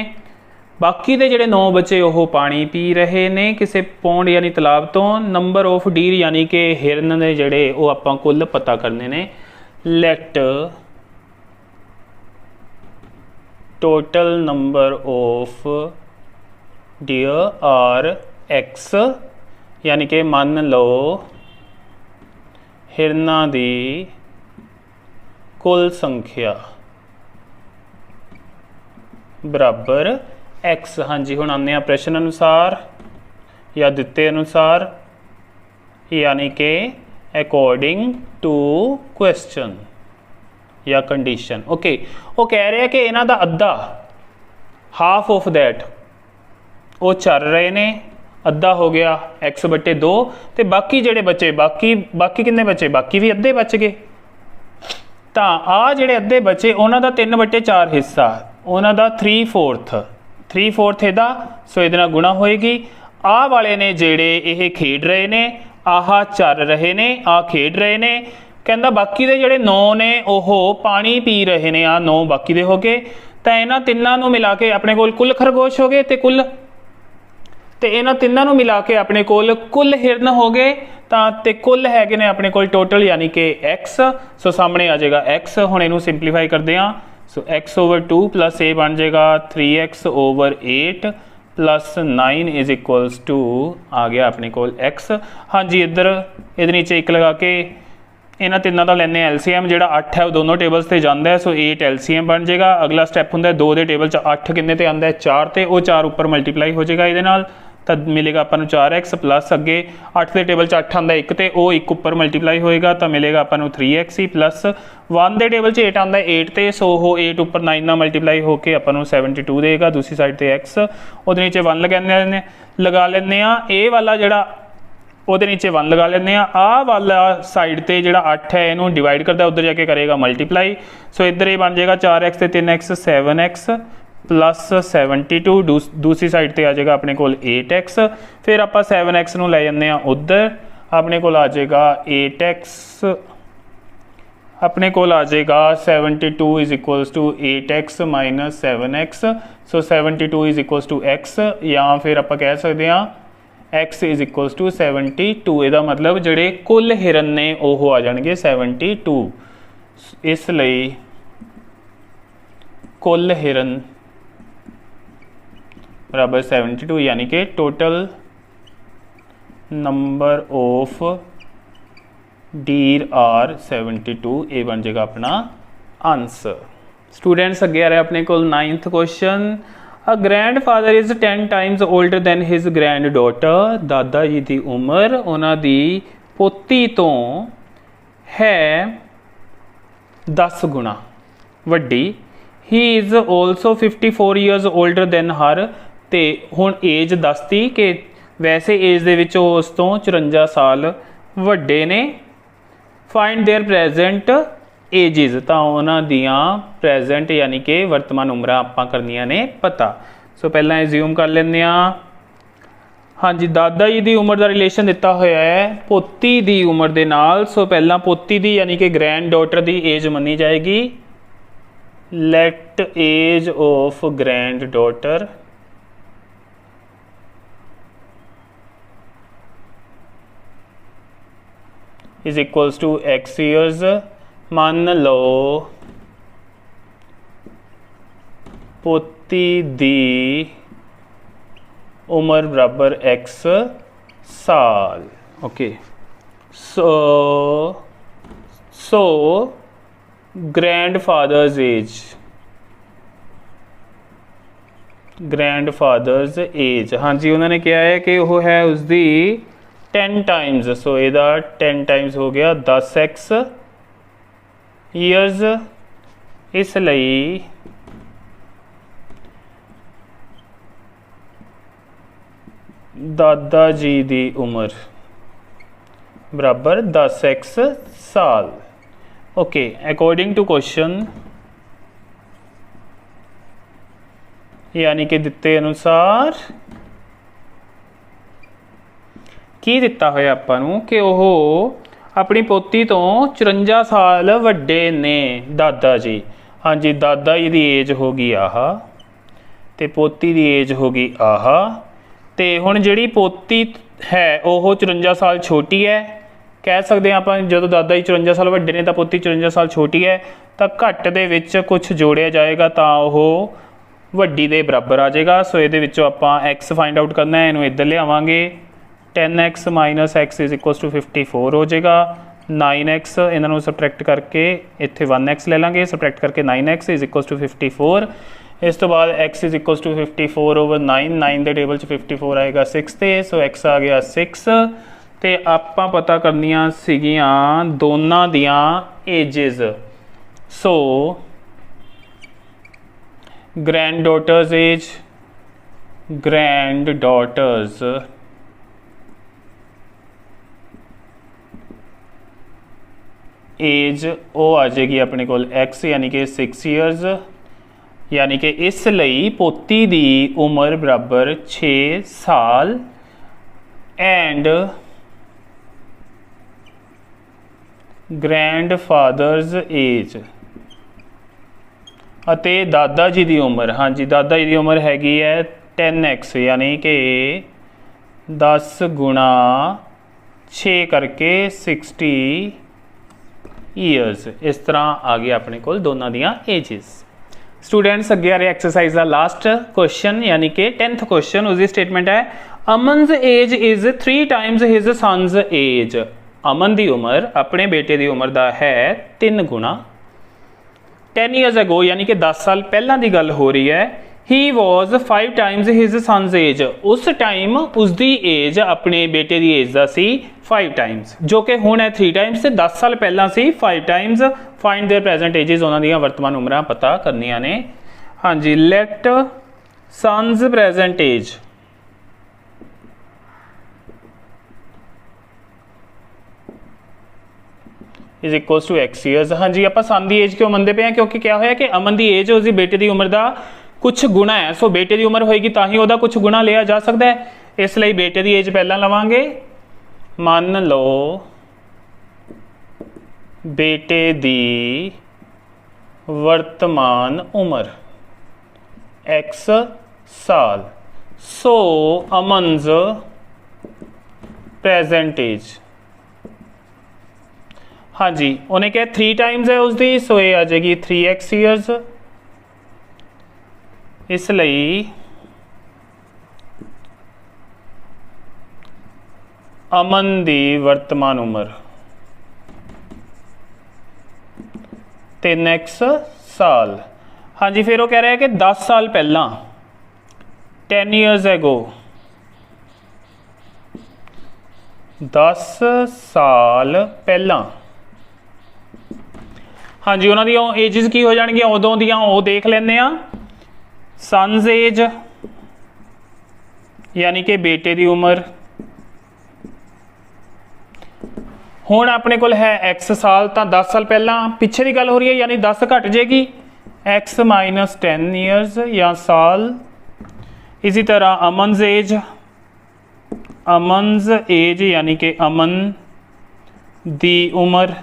A: बाकी दे जेड़े 9 बचे वो पानी पी रहे ने किसी पौंड यानी तलाब तो। नंबर ऑफ डीर यानी कि हिरन ने जेड़े वो आपां कुल पता करने ने। Let total number of deer are X, यानी कि मान लो हिरना दी कुल संख्या बराबर X। हाँ जी, हुण आने प्रश्न अनुसार या दिते अनुसार, यानी कि अकॉर्डिंग टू क्वेश्चन या कंडीशन। ओके, वो कह रहे हैं कि इन्हां दा अद्धा हाफ ऑफ दैट वो चल रहे ने, अद्धा हो गया X/2 ते बाकी जेड़े बचे बाकी किन्ने बचे, बाकी भी अद्धे बच गए। तो आ जेड़े अद्धे बचे उन्हां दा 3/4 हिस्सा उन्हां दा 3/4 इहदा, सो इहदे नाल गुणा होएगी। आ वाले ने जेड़े ये खेड रहे ने, आह चर रहे ने, आ खेड रहे ने। कहंदा बाकी दे जेड़े 9 ने ओह पानी पी रहे ने, आ 9 बाकी दे हो गए। तो इन्हां तिन्नां नूं मिला के अपने कोल कुल खरगोश हो गए ते कुल, तो इन्हां तिन्नां नूं मिला के अपने कोल कुल हिरन हो गए। तो कुल हैगे ने अपने कोल टोटल यानी कि X, सो सामने आ जाएगा X। हुण इहनूं सिंपलीफाई करते हैं, सो X/2 प्लस ए बन जाएगा 3X/8 plus 9 is equals to आ गया अपने को X। हाँ जी, इधर इधर नीचे 1 लगा के इन्हां तिन्नां दा लैने LCM, जिहड़ा 8 है वो दोनों टेबल्स से जाता है, सो 8 LCM बन जाएगा। अगला स्टैप होंदा है 2 के टेबल 8 किन्ने ते आंदा है 4 ते, वो 4 उपर मल्टीप्लाई हो जाएगा इहदे नाल, तब मिलेगा अपन 4X प्लस अगे 8 के टेबल 8 आंदा 1 ते वो 1 उपर मल्टीप्लाई होएगा, तो मिलेगा अपन 3X ही प्लस 1 के टेबल 8 आंदा 8 ते, सो वो 8 उपर 9 ना मल्टीप्लाई होकर अपन 72 देगा। दूसरी साइड ते X, वो नीचे 1 लगा लेने ए वाला जड़ा वो नीचे 1 लगा लेने। आ वाला साइड ते जड़ा 8 है इनू डिवाइड करता, उधर जाके करेगा मल्टीप्लाई। सो इधर ये बन जाएगा 4X ते 3X 7X प्लस 72। दूसरी साइड ते आ जाएगा अपने को 8X। फिर आप 7X नूं ले जाने उधर, अपने को आ जाएगा 8X, अपने को आ जाएगा 72 is equals to 8X minus 7X। So 72 is equals to X, या फिर आप कह सकते हैं X इज इक्वल्स टू 72। इसका मतलब जोड़े कुल हिरन ने वो आ जाएंगे 72, इसलिए कुल हिरन बराबर 72, यानी कि total number of deer are 72। ये बन जाएगा अपना आंसर। स्टूडेंट्स अगे आ रहे अपने को 9th question. A grand father is 10 times older than his grand daughter, दादा जी की उम्र उन्होंने पोती तो है 10 गुणा वड्डी। He is also 54 years older than her, तो हुण एज दसती कि वैसे एज दे विच उस तो 54 साल वड्डे ने। फाइंड देयर प्रेजेंट एजिज, तो उन्हां दियां प्रेजेंट यानी कि वर्तमान उम्र आपां करनियां ने पता। सो पहला एज्यूम कर लेंगे। हाँ जी, दादा जी की उम्र का रिलेशन दिता होया है पोती की उम्र के नाल। सो पहला पोती की यानी कि ग्रैंड डॉटर की एज मनी जाएगी। Let age of granddaughter is equals to X years. मान लो पोती दी उम्र बराबर X साल। Okay, so grandfather's age, grandfather's age, हाँ जी उन्होंने क्या है कि वो है उसकी 10 टाइम्स, सो ਇਹਦਾ 10 टाइम्स हो गया 10x ईयर्स। इसलिए दादा जी की उम्र बराबर 10x साल। ओके, अकॉर्डिंग टू क्वेश्चन यानी कि दिते अनुसार की दिता होया आपां नूं कि वो अपनी पोती तो 54 साल वड्डे ने दादा जी। हाँ जी, दादा जी की एज हो गई आह ते पोती की एज हो गई आह, तो हुण जिहड़ी पोती है वो 54 साल छोटी है, कह सकते हैं आप जो दादा जी 54 साल वड्डे ने तो पोती 54 साल छोटी है, तो घट दे विच कुछ जोड़िया जाएगा तो वह वड्डी दे बराबर आ जाएगा। सो ये आपां एक्स फाइंड आउट करना है, इनू इधर लियावांगे 10x minus x is equals to 54 हो जाएगा। 9x इन्हों सबट्रैक्ट करके इत्थे 1x ले लाँगे, सबट्रैक्ट करके 9x इज इक्वल्स टू 54। इस तो बाद x is equals to 54 over 9, 9 के टेबल 54 आएगा 6 ते, सो x आ गया 6। तो आपां पता करनियां सीगियां दोनों दियां ages. So granddaughter's age, granddaughter's age वो आ जाएगी अपने को x यानी कि 6 ईयर्स, यानी कि इसलिए पोती दी उम्र बराबर 6 साल एंड ग्रैंडफादर्स एज अते दादा जी की उम्र, हाँ जी दादा जी की उम्र हैगी है 10x यानी कि 10 गुणा 6 करके 60 ईयर्स। इस तरह आ गया अपने को दोनों दियां एजेस। स्टूडेंट्स अगे आ रहा एक्सरसाइज का लास्ट क्वेश्चन यानी कि 10th क्वेश्चन, उसकी स्टेटमेंट है Aman's age is 3 times his son's age. Aman की उम्र अपने बेटे की उम्र का है 3 गुणा। 10 ईयर्स अगो यानी कि 10 साल पहला की गल हो रही है। He was 5 times his son's age, उस टाइम उसकी एज अपने बेटे की एज का सी 5 टाइम्स, जो कि हुण है 3 टाइम्स, 10 साल पहला सी 5 times. Find their present ages, उन्होंने वर्तमान उम्र पता करनिया ने। हाँ जी, let son's present age is equals to x years. हाँ जी, आप सन की एज क्यों मनते पे हैं, क्योंकि क्या होया कि अमन की एज उसकी बेटे की उम्र का कुछ गुणा है। सो बेटे की उम्र होएगी तो ही वह कुछ गुणा लिया जा सकता है, इसलिए बेटे की एज पहला लवांगे। मान लो बेटे की वर्तमान उम्र x साल, सो अमन's प्रेजेंट एज, हाँ जी उन्हें क्या 3 टाइम्स है उसकी, सो ये आ जाएगी 3x ईयर्स। इसलिए अमन की वर्तमान उम्र 3x साल। हाँ जी, फिर वो कह रहा है कि 10 साल पहला 10 ईयर्स एगो, 10 साल पहला। हाँ जी, उन्होंने एजिज की हो जाएगी उदों दियां वो देख लेने। सन's एज यानी कि बेटे की उम्र, हुण अपने को है x साल, तो 10 साल पहला पिछे की गल हो रही है यानी 10 घट जाएगी x माइनस 10 ईयर्स या साल। इसी तरह अमन's एज यानी कि अमन दी उम्र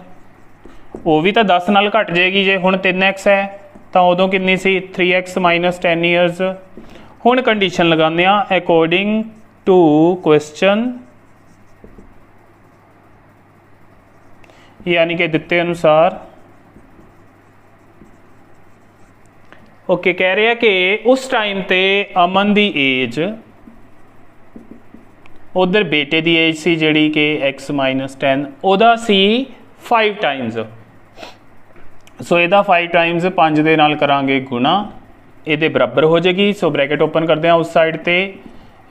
A: वो भी तो 10 नाल घट जाएगी, जे हुण 3x है तो उदों कितनी सी 3x माइनस 10 ईयर्स। हुण कंडीशन लगाने अकॉर्डिंग टू क्वेश्चन यानी कि दिते अनुसार। ओके, कह रहे हैं कि उस टाइम ते अमन की एज उधर बेटे की एज सी जिहड़ी कि x माइनस 10 उहदा सी 5 टाइम्स। सो इहदा 5 टाइम्स 5 दे नाल करांगे गुणा, ये बराबर हो जाएगी। सो ब्रैकेट ओपन करते हैं उस साइड ते,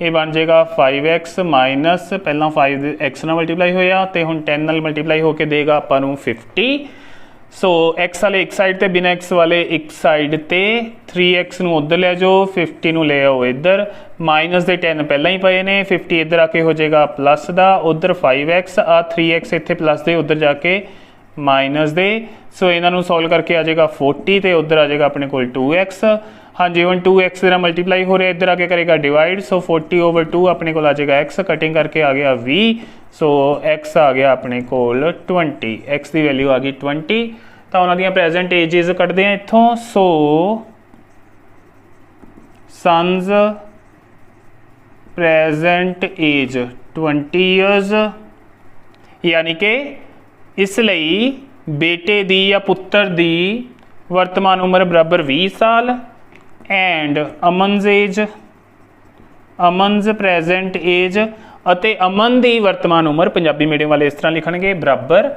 A: ये बन जाएगा 5x माइनस पहला 5x नाल मल्टीप्लाई होया तो हुण 10 नाल मल्टीप्लाई होकर देगा आपां नूं 50। सो x वाले एक साइड ते, बिना x वाले एक साइड ते 3x नूं उधर ले जाओ, 50 नूं ले आओ इधर, माइनस दे 10 पहला ही पे ने, 50 इधर आके हो जाएगा प्लस दा, उधर 5x आ 3x इत्थे प्लस दे उधर जाके माइनस दे। सो इन्हों सॉल्व करके आ जाएगा 40 तो उधर आ जाएगा अपने को 2x। हाँ जी हम 2x जरा मल्टीप्लाई हो रहा है, इधर आके करेगा डिवाइड। सो 40/2 अपने को आ जाएगा x, कटिंग करके आ गया v। सो x आ गया अपने को 20, x की वैल्यू आ गई 20। तो उन्होंने प्रेजेंट एजेस कटते हैं इतों। सो सन्स प्रेजेंट एज 20 ईयर्स, यानी कि इसलिए बेटे दी या पुत्र दी वर्तमान उम्र बराबर 20 साल एंड अमनज एज, अमनज प्रेजेंट एज अते अमन दी वर्तमान उम्र पंजाबी मीडियम वाले इस तरह लिखणगे बराबर,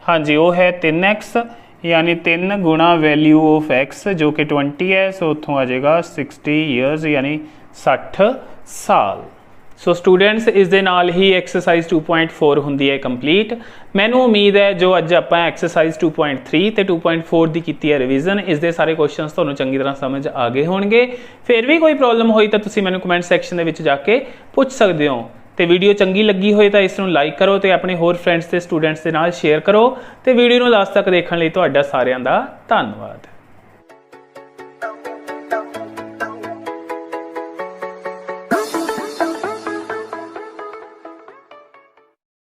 A: हाँ जी वो है 3x, यानी 3 गुणा वैल्यू ऑफ x जो कि 20 है। सो उत्थों आ जाएगा 60 ईयर्स यानी 60 साल। सो स्टूडेंट्स इस दे नाल ही एक्सरसाइज 2.4 हुंदी है कंप्लीट। मैनू उम्मीद है जो अज आपां एक्सरसाइज 2.3 ते 2.4 दी कीती है रिवीजन, इस दे सारे क्वेश्चंस तुहानूं चंगी तरह समझ आ गए होणगे। फिर भी कोई प्रॉब्लम होई तो तुसीं मैनूं कमेंट सैक्शन दे विच जाके पुछ सकदे हो। तो वीडियो चंगी लगी होए तो इसनूं लाइक करो तो अपने होर फ्रेंड्स ते स्टूडेंट्स दे नाल शेयर करो। तो वीडियो नूं लास्ट तक देखण लई तुहाडा सारिआं दा धन्नवाद।